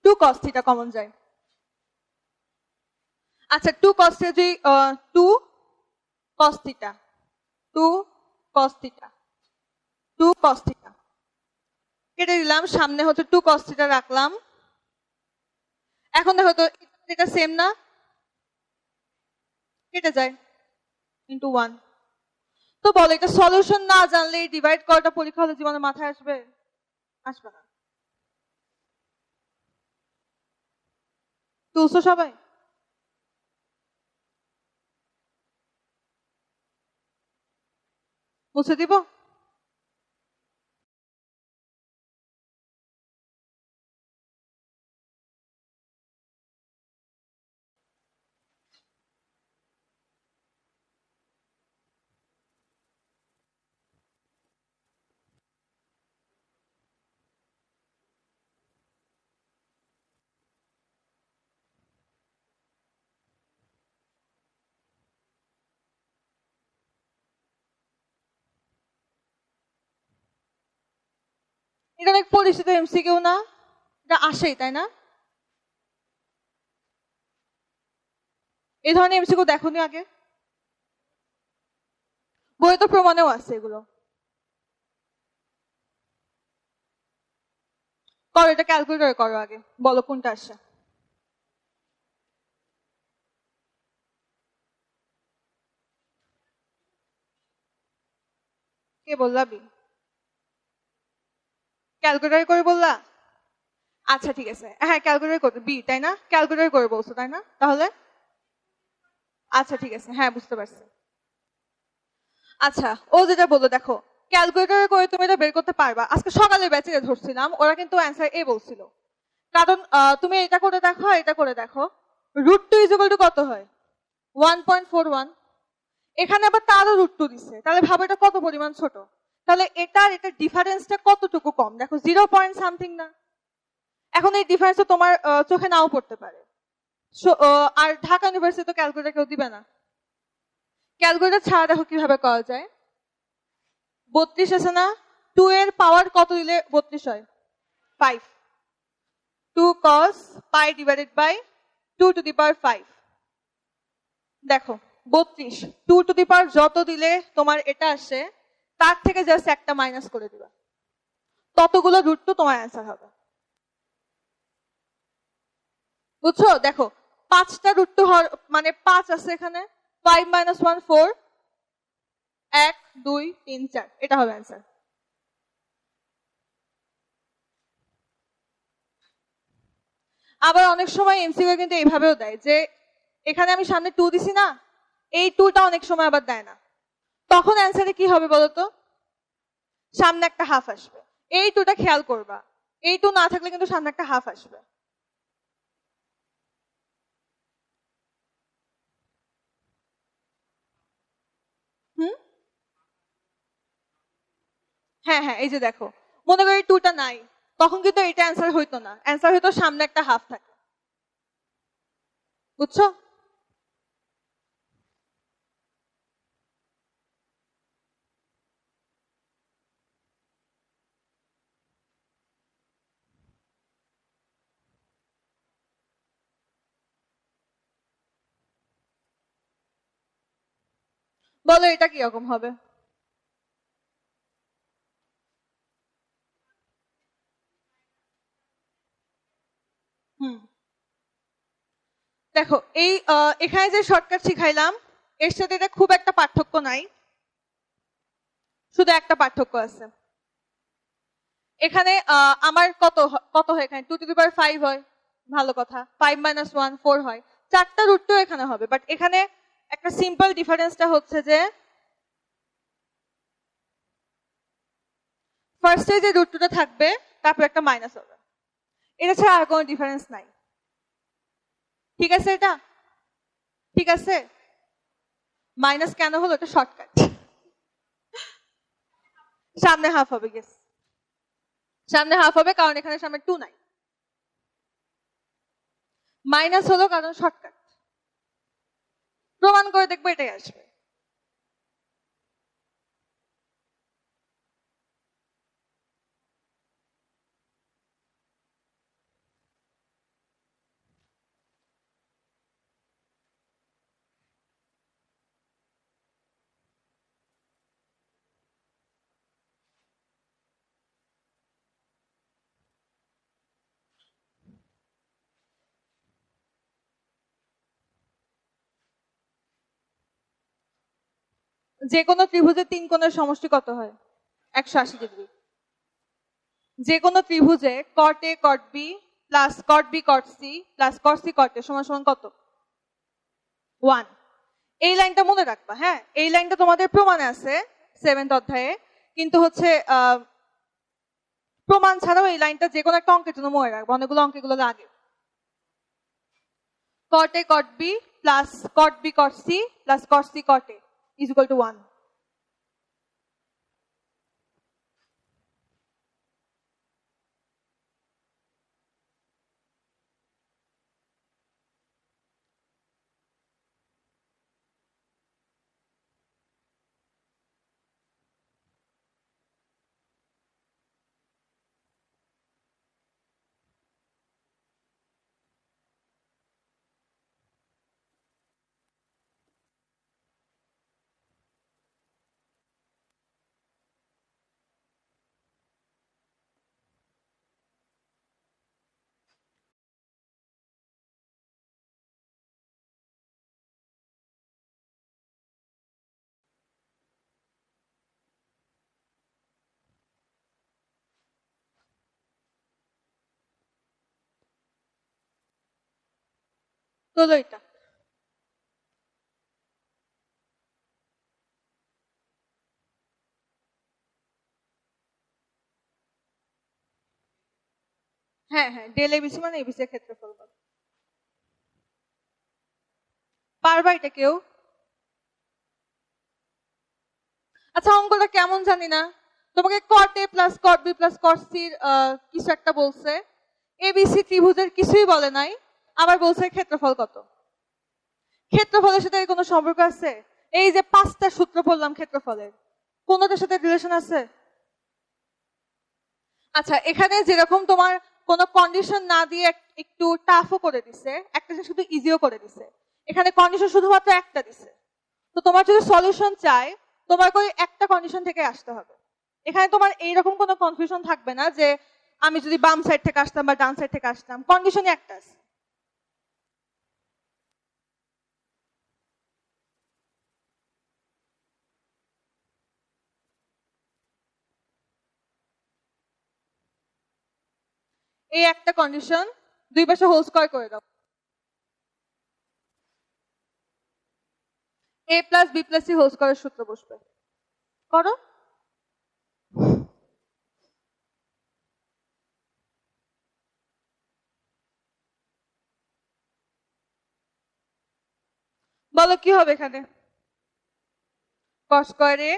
2 cos থিটা কমন যায়। আচ্ছা 2 cos থিটা যদি 2 cos theta 2 cos theta 2 cos theta কেটে দিলাম, সামনে হচ্ছে 2 cos থিটা রাখলাম। এখন দেখো তো এটা সেম না, কেটে যায় ইন্টু 1। তো বলো এটা সলিউশন না জানলে ডিভাইড করাটা পরীক্ষা হলে জীবনে মাথায় আসবে? আসবে না। তুলছো সবাই? মুছে দিব? এটা অনেক পরিচিত এমসিকিউ না? এটা আসেই তাই না? এই ধরনের এমসিকিউ দেখোনি আগে? বইয়ে তো প্রমাণেও আছে এগুলো। করো এটা ক্যালকুলেটর করো আগে, বলো কোনটা আসে। কে বললা বি? ক্যালকুলেটর করে বললা? আচ্ছা ঠিক আছে, হ্যাঁ ক্যালকুলেটর করতে বি তাই না? ক্যালকুলেটর করে বলছো তাই না? তাহলে আচ্ছা ঠিক আছে, হ্যাঁ বুঝতে পারছি। আচ্ছা ও যেটা বললো দেখো, ক্যালকুলেটর করে তুমি এটা বের করতে পারবা। আজকে সকালে ব্যাচে ধরছিলাম, ওরা কিন্তু অ্যান্সার এ বলছিল। কারণ তুমি এটা করে দেখো, এটা করে দেখো, √2 = কত হয়? 1.41। এখানে আবার তারও √2 দিছে, তাহলে ভাবো এটা কত পরিমাণ ছোট। তাহলে এটার ডিফারেন্সটা কতটুকু কম, দেখো 0 পয়েন্ট সামথিং না? এখন এই ডিফারেন্সটা তোমার চোখে নাও পড়তে পারে। আর ঢাকা ইউনিভার্সিটি তো ক্যালকুলেটর কেউ দিবে না। ক্যালকুলেটর ছাড়া দেখো কিভাবে করা যায়। 32 আছে না, 2 এর পাওয়ার কত দিলে 32 হয়? 5। 2 cos pi divided by 2 to the power 5। দেখো 32 2 টু দি পাওয়ার যত দিলে তোমার এটা আসে, তার থেকে জাস্ট একটা মাইনাস করে দিবা, ততগুলো √2 তোমার অ্যান্সার হবে। বুঝছো? দেখো 5টা √2 মানে 5 আছে এখানে, 5 - 1 4, 1 2 3 4, এটা হবে অ্যান্সার। আবার অনেক সময় এমসিকিউ কিন্তু এইভাবেও দেয় যে এখানে আমি সামনে 2 দিছি না, এই 2টা অনেক সময় আবার দেয় না। তখন অ্যান্সারে কি হবে বলতো? সামনে একটা হাফ আসবে। এই 2টা খেয়াল করবা, এই 2 না থাকলে কিন্তু সামনে একটা হাফ আসবে। হুম, হ্যাঁ হ্যাঁ, এই যে দেখো, মনে করি 2টা নাই, তখন কিন্তু এটা অ্যান্সার হইতো না, অ্যান্সার হইতো সামনে একটা হাফ থাকে। বুঝছো? বলো এটা কিরকম হবে? দেখো এই এখানে যে শর্টকাট শিখাইলাম এর সাথে এটা খুব একটা পার্থক্য নাই, শুধু একটা পার্থক্য আছে। এখানে আমার কত হয়, এখানে 2^5 হয়, ভালো কথা। 5 - 1 4 হয়, 4টা রুট তো এখানে হবে, বাট এখানে একটা সিম্পল ডিফারেন্সটা হচ্ছে যে ফার্স্টে যে রুট টুটা থাকবে তারপর একটা মাইনাস হবে, এটা ছাড়া আর কোনো ডিফারেন্স নাই। ঠিক আছে? এটা ঠিক আছে? মাইনাস কেন হলো? এটা শর্টকাট। সামনে হাফ হবে, গেস। সামনে হাফ হবে কারণ এখানে সামনে 2 নাই। মাইনাস হলো কারণ শর্টকাট। প্রমাণ করে দেখবো এটাই আসবে। যে কোনো ত্রিভুজের 3 কোণের সমষ্টি কত হয়? 180 ডিগ্রি। যে কোনো ত্রিভুজে cot A cot B plus cot B cot C plus cot C cot A সমান সমান কত? 1। এই লাইনটা মনে রাখবা। হ্যাঁ, এই লাইনটা তোমাদের প্রমাণে আছে 7th অধ্যায়ে, কিন্তু হচ্ছে প্রমাণ ছাড়াও এই লাইনটা যে কোনো একটা অঙ্কের জন্য মনে রাখবা, অনেকগুলো অঙ্কেগুলো লাগে। cot A cot B plus cot B cot C plus cot C cot A is equal to 1। তোলো এটা। হ্যাঁ হ্যাঁ, ডেল এবিসি মানে এবিসি এর ক্ষেত্রফল বল। পারবা এটা কেউ? আচ্ছা, অঙ্কটা কেমন জানি না, তোমাকে cot A plus cot B plus cot C কিছু একটা বলছে, এবিসি ত্রিভুজের কিছুই বলে নাই, আবার বলছে ক্ষেত্রফল কত। ক্ষেত্রফলের সাথে কোনো সম্পর্ক আছে? এই যে 5টা সূত্র বললাম ক্ষেত্রফলের, কোনটার সাথে রিলেশন আছে? আচ্ছা, এখানে যেরকম তোমার কোনো কন্ডিশন না দিয়ে একটু টাফও করে দিছে, একটা শুধু ইজিও করে দিছে, এখানে কন্ডিশন শুধুমাত্র একটা দিছে। তো তোমার যদি সলিউশন চাই, তোমার ওই একটা কন্ডিশন থেকে আসতে হবে। এখানে তোমার এইরকম কোনো কনফিউশন থাকবে না যে আমি যদি বাম সাইড থেকে আসতাম বা ডান সাইড থেকে আসতাম, কন্ডিশনই একটা আছে। এই একটা কন্ডিশন, দুই পাশে হোল স্কয়ার করে দাও। a plus B plus C whole স্কয়ারের সূত্র বসবে, করো। বলো কি হবে এখানে? cos square a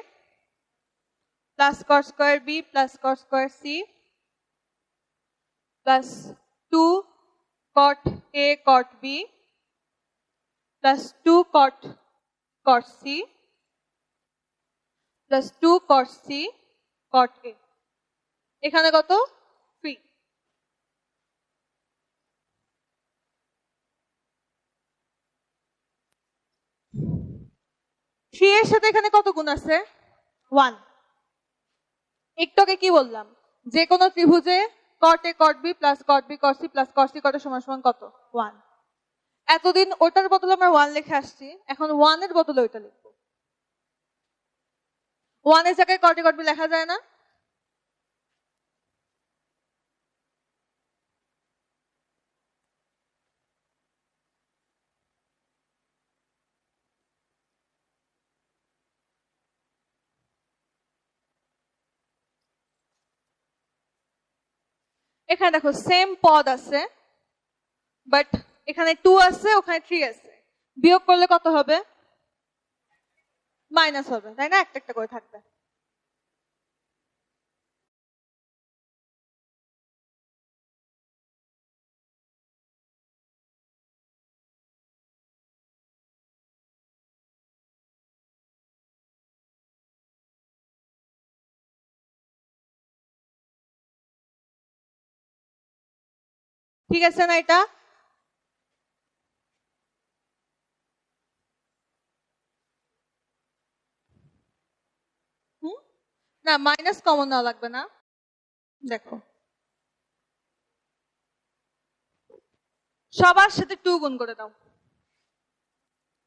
plus cos square b plus cos square c plus 2 cot a cot b plus 2 cot c plus 2 cot c cot a। এখানে কত? 3। 3 এর সাথে এখানে কত গুণ আছে? 1। একটু আগে কি বললাম? যে কোনো ত্রিভুজে cot A cot B plus cot B cot C plus cot C cot A সমান সমান কত 1 এতদিন ওটার বদলে আমরা 1 লিখে আসছি এখন 1 এর বদলে ওইটা লিখব 1 এর জায়গায় cot A cot B লেখা যায় না এখানে দেখো সেম পদ আছে বাট এখানে 2 আছে ওখানে 3 আছে বিয়োগ করলে কত হবে মাইনাস হবে তাই না একটা একটা করে থাকবে ঠিক আছে না এটা না মাইনাস কমন না লাগবে না দেখো সবার সাথে 2 গুণ করে দাও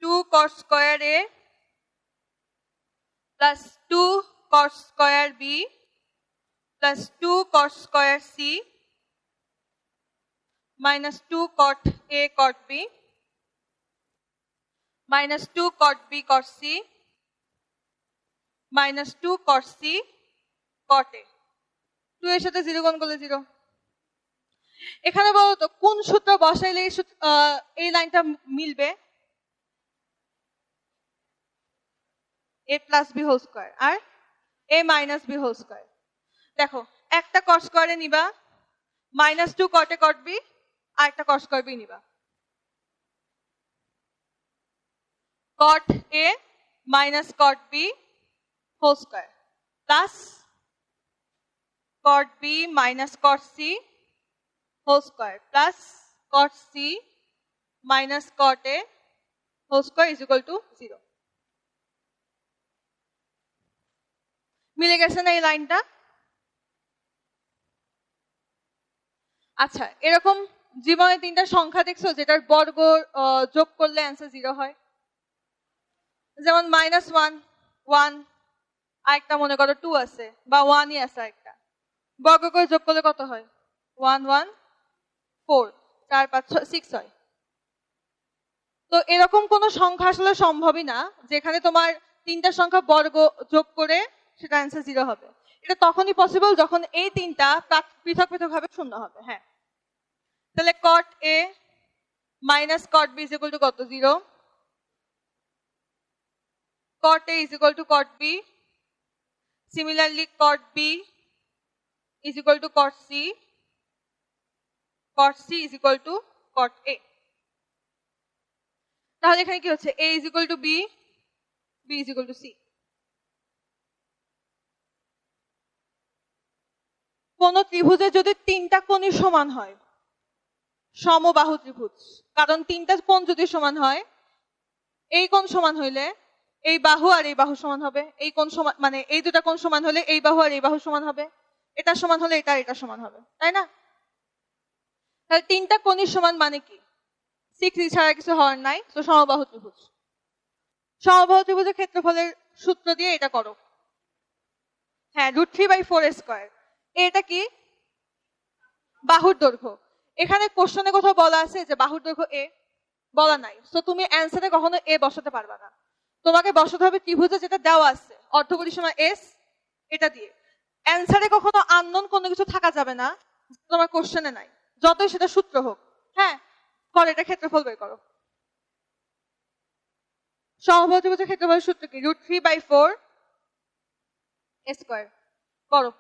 2 cos square A plus 2 cos square B plus 2 cos square C minus 2 cot A cot B minus 2 cot B cot C minus 2 cot C cot A 2 এর সাথে 0 গুণ করলে 0 এখানে বলো তো কোন সূত্র বসাইলে এই লাইনটা মিলবে a plus b whole square R a minus b whole square দেখো একটা cos square নিবা minus 2 cot a cot b আর একটা cos square b নিবা cot a minus cot b whole square plus cot b minus cot c whole square plus cot c minus cot a whole square is equal to 0 মিলে গেছে না এই লাইনটা আচ্ছা এরকম জীবনে তিনটা সংখ্যা দেখছো যেটার বর্গ যোগ করলে অ্যানসার 0 হয় যেমন -1 1 আরেকটা মনে করো 2 আছে বা 1ই আছে একটা বর্গ করে যোগ করলে কত হয় 1 1 4 4 5 6 হয় তো এরকম কোন সংখ্যা আসলে সম্ভবই না যেখানে তোমার তিনটা সংখ্যা বর্গ যোগ করে সেটা অ্যানসার 0 হবে এটা তখনই পসিবল যখন এই তিনটা পৃথক পৃথক ভাবে শূন্য হবে হ্যাঁ তাহলে cot a minus cot b is equal to কত 0 cot a is equal to cot b similarly cot b is equal to cot c is equal to cot a তাহলে এখানে কি হচ্ছে a is equal to b b is equal to c কোন ত্রিভুজে যদি তিনটা কোণই সমান হয় সমবাহু ত্রিভুজ কারণ তিনটা কোণ যদি সমান হয় এই কোণ সমান হইলে এই বাহু আর এই বাহু সমান হবে এই কোণ সমান মানে এই দুটো কোণ সমান হলে এই বাহু আর এই বাহু সমান হবে এটা সমান হলে এটা আর এটা সমান হবে তাই না তাহলে তিনটা কোণই সমান মানে কি 6 ছাড়া কিছু হওয়ার নাই তো সমবাহু ত্রিভুজ সমবাহু ত্রিভুজের ক্ষেত্রফলের সূত্র দিয়ে এটা করো হ্যাঁ √3/4² এটা কি বাহুর দৈর্ঘ্য এখানে কোশ্চেনে কোথাও বলা আছে যে বাহুর দৈর্ঘ্য a বলা নাই সো তুমি অ্যানসারে কখনো a বসাতে পারবে না তোমাকে বসাতে হবে ত্রিভুজে যেটা দেওয়া আছে অর্ধপরিসীমা s এটা দিয়ে অ্যানসারে কখনো আননোন কোনো কিছু থাকা যাবে না তোমার কোশ্চেনে নাই যতই সেটা সূত্র হোক হ্যাঁ করো এটা ক্ষেত্রফল বের করো সমবাহু ত্রিভুজের ক্ষেত্রফলের সূত্র কি √3/4² করো1/²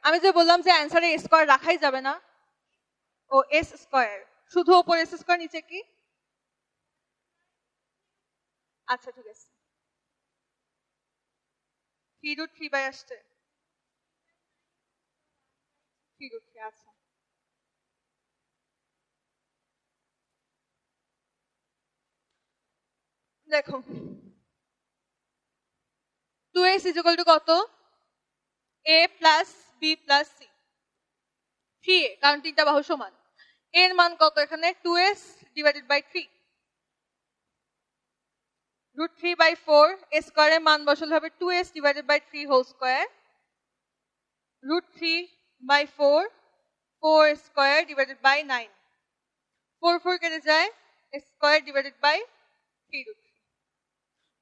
আমি যে বললাম যে অ্যানসারে স্কয়ার রাখাই যাবে না ও s² শুধু উপরে s² নিচে কি আচ্ছা ঠিক আছে, 3√3 আসছে, 3√3। আচ্ছা দেখো 2x ইকুয়াল টু কত? a plus B plus c, 3a, কারণ তিনটা বাহু সমান। এর মান কত এখানে? 2s divided by 3, √3/4। a স্কয়ারের মান বসালে হবে 2s divided by 3 whole square, √3/4, 4 square divided by 9, 4 4 কেটে যায়, স্কয়ার ডিভাইডেড বাই 3√3।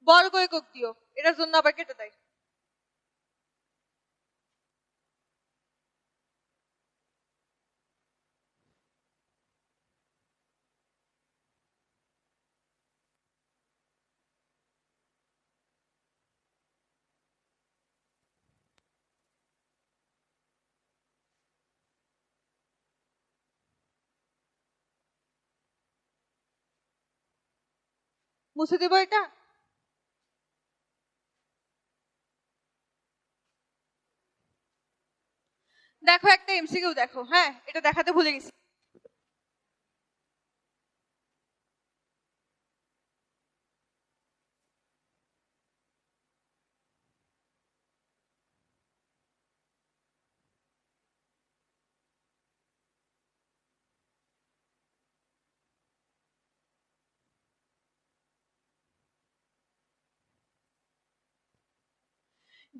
বর্গ একক দিও, এটার জন্য আবার কেটে দেয়। মুছে দিব এটা। দেখো একটা এমসিকিউ দেখো, হ্যাঁ এটা দেখাতে ভুলে গেছি।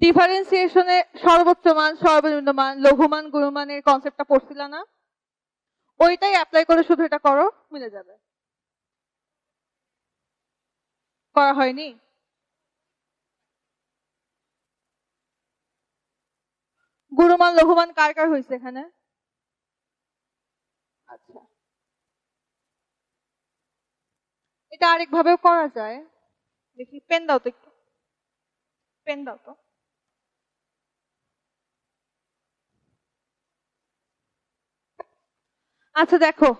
ডিফারেন্সিয়েশনে সর্বোচ্চ মান, সর্বনিম্ন মান, লঘুমান, গুণমানের কনসেপ্টটা পড়ছিল না? ওইটাই অ্যাপ্লাই করে শুধু এটা করো, মিলে যাবে। করা হয়নি? গুণমান লঘুমান কার কার হয়েছে এখানে? আচ্ছা, এটা আরেক ভাবেও করা যায়। দেখি, পেন দাও তো একটু, পেন দাও তো। আচ্ছা দেখো,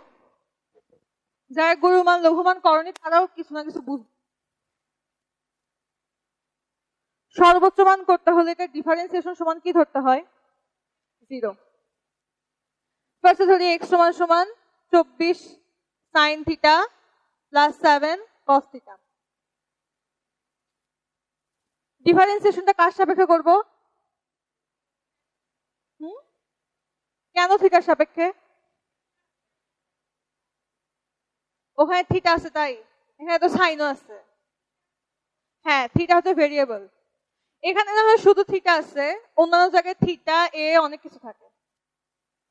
যারা গুণমান লঘুমান করনি তারাও কিছু না কিছু বুঝবে। সর্বোচ্চ মান করতে হলে এটা ডিফারেন্সিয়েশন সমান কি ধরতে হয়? 0। ফার্স্টে ধরি x সমান সমান 24 sin theta plus 7 cos theta. ডিফারেন্সিয়েশনটা কার সাপেক্ষে করব? কেন থিটার সাপেক্ষে? ওখানে থিটা আছে তাই, এখানে তো সাইনও আছে। হ্যাঁ, থিটা হচ্ছে ভেরিয়েবল। এখানে না হয় শুধু থিটা আছে, অন্যান্য জায়গায় থিটা এ অনেক কিছু থাকে।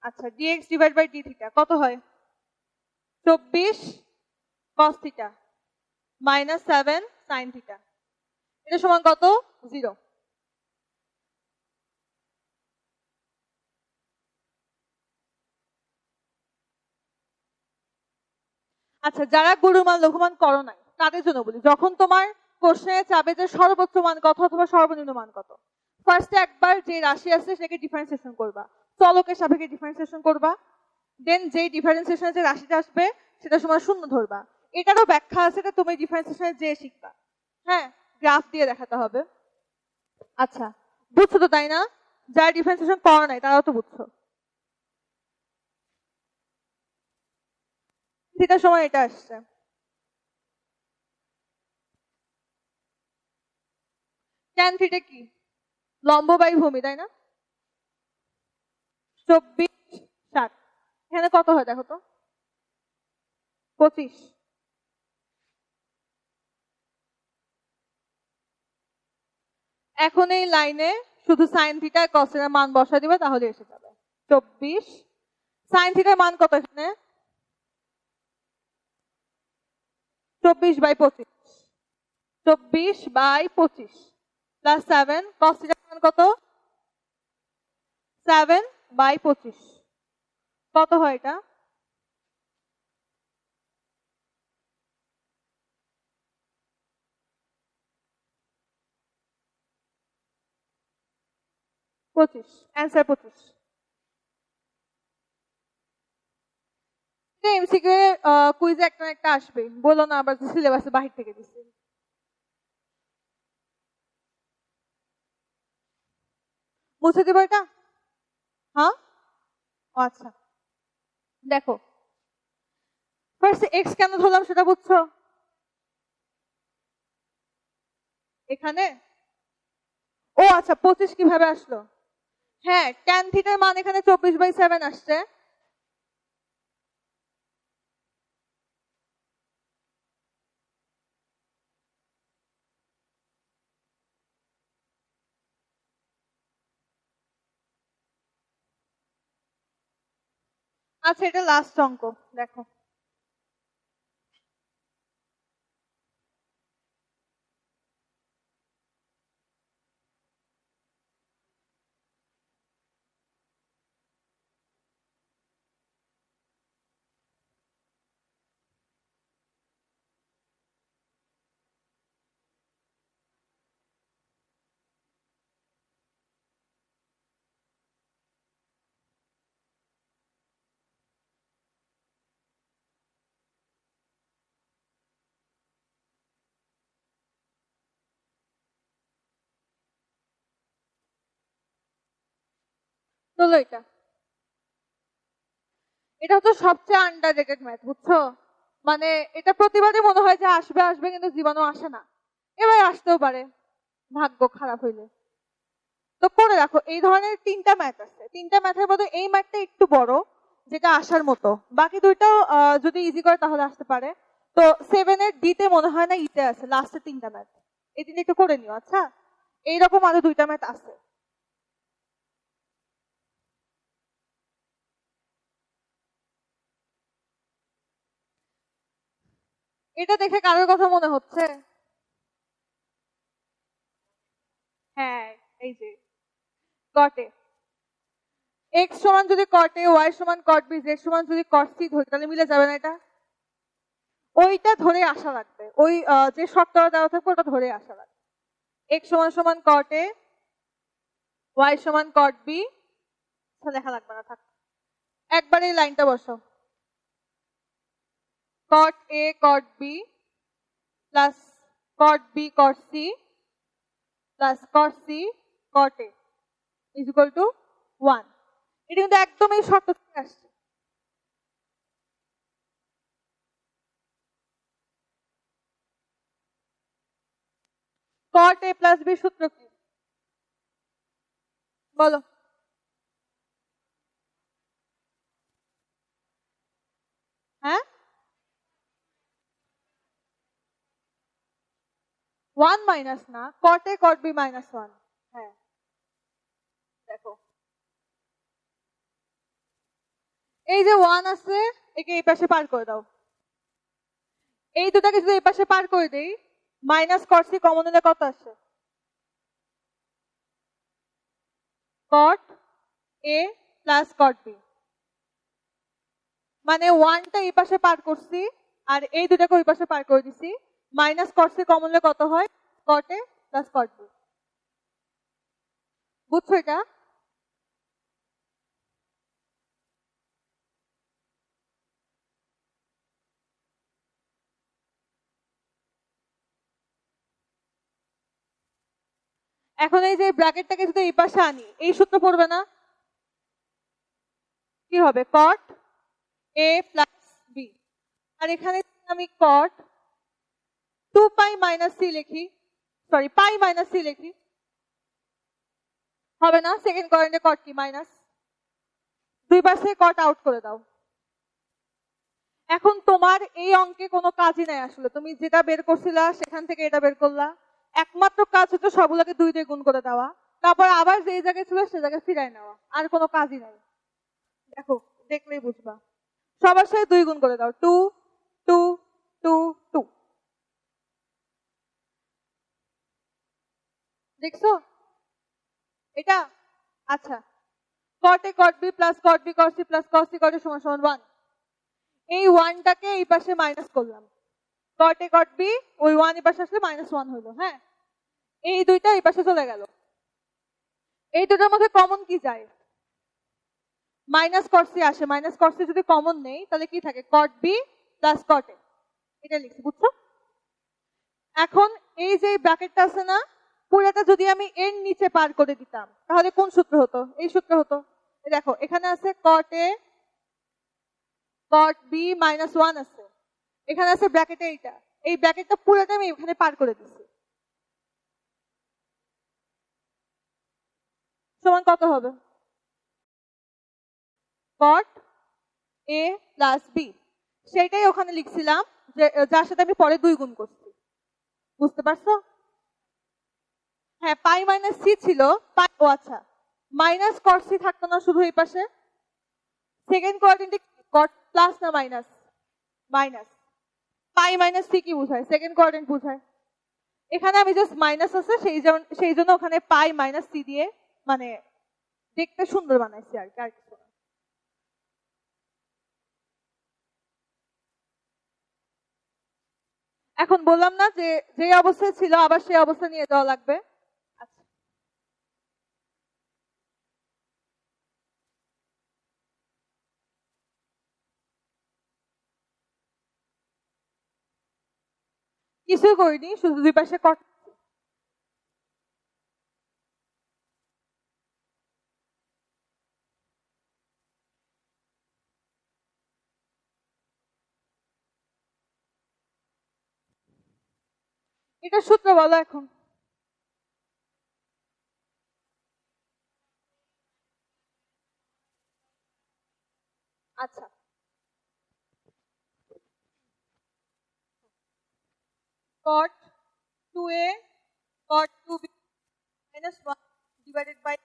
আচ্ছা, dx divide by d theta কত হয়? 24 cos theta minus 7 sin theta, এটা সমান কত? 0। আচ্ছা, যারা গুণমান লঘুমান করো নাই তাদের জন্য বলি, যখন তোমার কোশ্চেনে চাবে যে সর্বোচ্চ মান কত অথবা সর্বনিম্ন মান কত, ফার্স্টে একবার যে রাশি আছে সেটাকে ডিফারেন্সিয়েশন করবা, চলকের সাপেক্ষে ডিফারেন্সিয়েশন করবা, দেন যেই ডিফারেন্সিয়েশনে যে রাশিটা আসবে সেটা সমান শূন্য ধরবা। এটারও ব্যাখ্যা আছে, এটা তুমি ডিফারেন্সিয়েশনে যে শিখবা। হ্যাঁ, গ্রাফ দিয়ে দেখাতে হবে। আচ্ছা, বুঝছো তো তাই না? যারা ডিফারেন্সিয়েশন করো নাই তারাও তো বুঝছো। থিটার সময় এটা আসছে। ট্যান থিটা কি? লম্ব বাই ভূমি, তাই না? 24 60, এখানে কত হয় দেখো তো? 25। এখন এই লাইনে শুধু সাইন থিটা কস এর মান বসা দিবে, তাহলে এসে যাবে 24। সাইন থিটার মান কত এখানে? 24/25, 24/25 প্লাস 7 কস থিটার মান কত? 7/25, কত হয় এটা? 25, অ্যান্সার 25। এমসিকিউ কুইজে একটা একটা আসবে, বলো না আবার সিলেবাসে বাহির থেকে দিচ্ছি। মুছে দিব এটা? হ্যাঁ, আচ্ছা দেখো ফার্স্ট এক্স কেন ধরলাম সেটা বুঝছো? এখানে ও আচ্ছা 25 কিভাবে আসলো? হ্যাঁ, tan থিটার মান এখানে 24/7 আসছে। আচ্ছা এটা লাস্ট অঙ্ক দেখো। চলো এটা হচ্ছে সবচেয়ে আন্ডার রেটেড ম্যাথ, বুঝছো? মানে এটা প্রতিবারই মনে হয় যে আসবে আসবে, কিন্তু জীবনেও আসে না। এবার আসতেও পারে ভাগ্য খারাপ হইলে। তো করে রাখো, এই ধরনের 3টা ম্যাথ আছে। 3টা ম্যাথের মধ্যে এই ম্যাথটা একটু বড়, যেটা আসার মতো। বাকি দুইটাও যদি ইজি করে তাহলে আসতে পারে। তো 7 এর ডিতে মনে হয় না ইতে আছে লাস্টের 3টা ম্যাথ। এই 3টা একটু করে নিও। আচ্ছা, এইরকম আরো 2টা ম্যাথ আছে। এটা দেখে কারোর কথা মনে হচ্ছে? হ্যাঁ, এই যে কটে এক্স সমান যদি কট এ, ওয়াই সমান কট বি, জেড সমান যদি কট সি ধরি, তাহলে মিলে যাবে না এটা? ওইটা ধরে আসা লাগবে, ওই যে শর্তটা দেওয়া থাকবে ওটা ধরে আসা লাগবে। এক্স সমান সমান কট এ, ওয়াই সমান কট বি, লেখা লাগবে না, থাক। একবারে এই লাইনটা বসো, cot A cot B plus cot B cot C plus cot C cot A is equal to 1। এটা কিন্তু একদম এই শর্ত থেকে আসছে। কট এ প্লাস বি সূত্র কি বলো? হ্যাঁ, 1 মাইনাস না, কট এ কট বি মাইনাস 1। হ্যাঁ দেখো, এই যে 1 আছে, একে এই পাশে পার করে দাও। এই দুটাকে যদি এই পাশে পার করে দেই, মাইনাস কট সি কমন হলে কত আসে? কট এ প্লাস কট বি। মানে 1টা এই পাশে পার করছি আর এই দুটাকে ওই পাশে পার করে দিছি। মাইনাস কট সি কমন হলে কত হয়? কট এ প্লাস কট বি। বুঝছো এটা? এখন এই যে ব্র্যাকেটটাকে যদি এই পাশে আনি, এই সূত্র পড়বে না? কি হবে? কট এ প্লাস বি। আর এখানে আমি কট 2 পাই মাইনাস সি লিখি, সরি পাই মাইনাস সি লিখি, হবে না? সেকেন্ড কোয়াড্রেন্টে কট কি? মাইনাস। দুই পাশে কট আউট করে দাও। এখন তোমার এই অঙ্কে কোনো কাজই নাই আসলে, তুমি যেটা বের করছিলা সেখান থেকে এটা বের করলা। একমাত্র কাজ হচ্ছে সবগুলোকে 2 দিয়ে গুণ করে দেওয়া, তারপর আবার যেই জায়গায় ছিল সেই জায়গায় ফিরাই নেওয়া, আর কোনো কাজই নাই। দেখো, দেখলেই বুঝবা। সবার সাথে 2 গুণ করে দাও, 2 2 2 2। দেখছো এটা? আচ্ছা, cot A cot B plus cot B cot C plus cot C cot A সমান সমান 1। এই 1টাকে এই পাশে মাইনাস করলাম, কট এ কট বি, ওই 1 এই পাশে আসলে -1 হলো। হ্যাঁ, এই দুইটা এই পাশে চলে গেল। এই দুটোর মধ্যে কমন কি যায়? মাইনাস কট সি আসে। মাইনাস কট সি যদি কমন নেই তাহলে কি থাকে? কট বি প্লাস কট এ। এটা লিখছি, বুঝছো? এখন এই যে ব্র্যাকেটটা আছে না, পুরোটা যদি আমি এর নিচে পার করে দিতাম তাহলে কোন সূত্র হতো? এই সূত্র হতো। দেখো এখানে আছে cot a cot b -1 আছে, এখানে আছে ব্র্যাকেটে এইটা, এই ব্র্যাকেটটা পুরোটা আমি এখানে পার করে দিচ্ছি। সমান কত হবে? cot a প্লাস b, সেটাই ওখানে লিখছিলাম যে যার সাথে আমি পরে 2 গুণ করছি। বুঝতে পারছো? হ্যাঁ, পাই মাইনাস সি ছিল, ও আচ্ছা, মাইনাস কট সি থাকতো না শুধু এই পাশে? সেকেন্ড কোয়াড্রেন্টে কট প্লাস না মাইনাস? মাইনাস। পাই মাইনাস সি কি বোঝায়? সেকেন্ড কোয়াড্রেন্ট বোঝায়। এখানে আমি জাস্ট মাইনাস আছে সেই জন্য ওখানে পাই মাইনাস সি দিয়ে মানে দেখতে সুন্দর বানাইছি আর কি, আর কিছু না। এখন বললাম না যে যে অবস্থায় ছিল আবার সেই অবস্থা নিয়ে যাওয়া লাগবে। আচ্ছা, কিছুই করিনি, শুধু দুই পাশে কট। এটা সূত্র বলো এখন। আচ্ছা, cot 2a cot 2b minus 1 divided by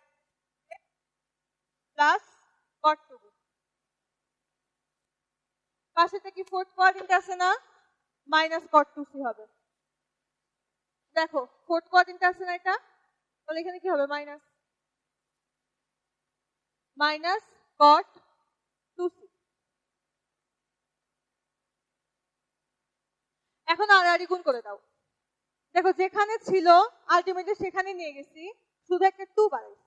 plus cot 2b। পাশেটা কি ফোর্থ কোয়াড্রেন্ট আছে না? মাইনাস cot 2c হবে। দেখো ফোর্থ কোয়াড্রেন্ট আছে না এটা, তাহলে এখানে কি হবে? Minus minus cot 2c। এখন আড়াআড়ি গুণ করে দাও। দেখো যেখানে ছিল আলটিমেটলি সেখানে নিয়ে গেছি, শুধু একটা 2 বাড়াইছি।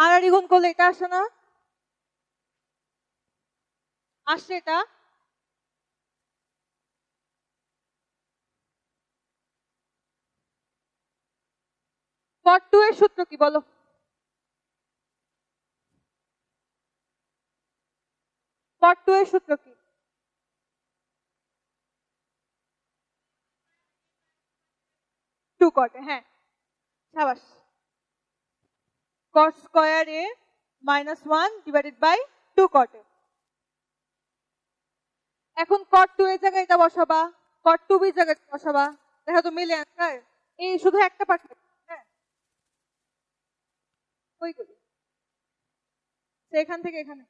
আড়াআড়ি গুণ করলে এটা আসে না? আসছে এটা। cot 2 এর সূত্র কি বলো? cot 2 এর সূত্র কি? টু cot a, হ্যাঁ সাবাস। cot square a minus 1 divided by 2 cot a। এখন cot 2 এর জায়গায় এটা বসাবা, cot 2b এর জায়গায় বসাবা, দেখো তো মিলে অ্যান্সার। এই শুধু একটা পার্ট, হ্যাঁ ওই করি এখান থেকে এখানে।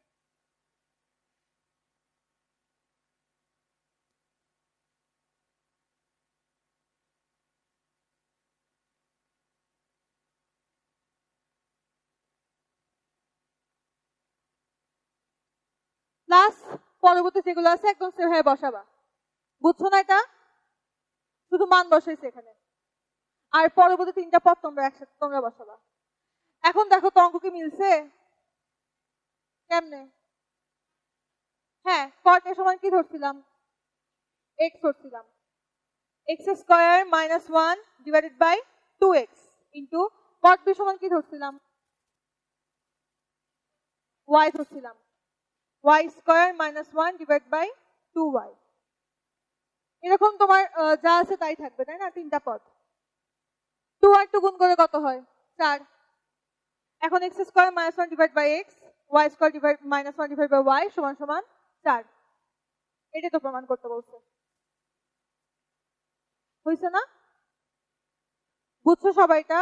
প্লাস পরবর্তী যেগুলো আছে একদম সেভাবে বসাবা। বুঝছো না এটা? শুধু মান বসাইছে এখানে, আর পরবর্তী 3টা পদ তোমরা একসাথে তোমরা বসাবা। এখন দেখো তো অঙ্ক কি মিলছে? কেমনে? হ্যাঁ, cot a সমান কি ধরছিলাম? x ধরছিলাম। x square minus 1 divided by 2x into cot b সমান কি ধরছিলাম? y ধরছিলাম। y square minus 1 divide by 2y। এরকম তোমার যা আছে তাই থাকবে, তাই না? 3টা পদ। 2 আর 2 গুণ করে কত হয়? 4। এখন x square minus 1 divide by x, y square divide minus 1 divide by y সমান সমান 4। এটা তো প্রমাণ করতে বলছে। হইছে না? বুঝছো সবাই এটা?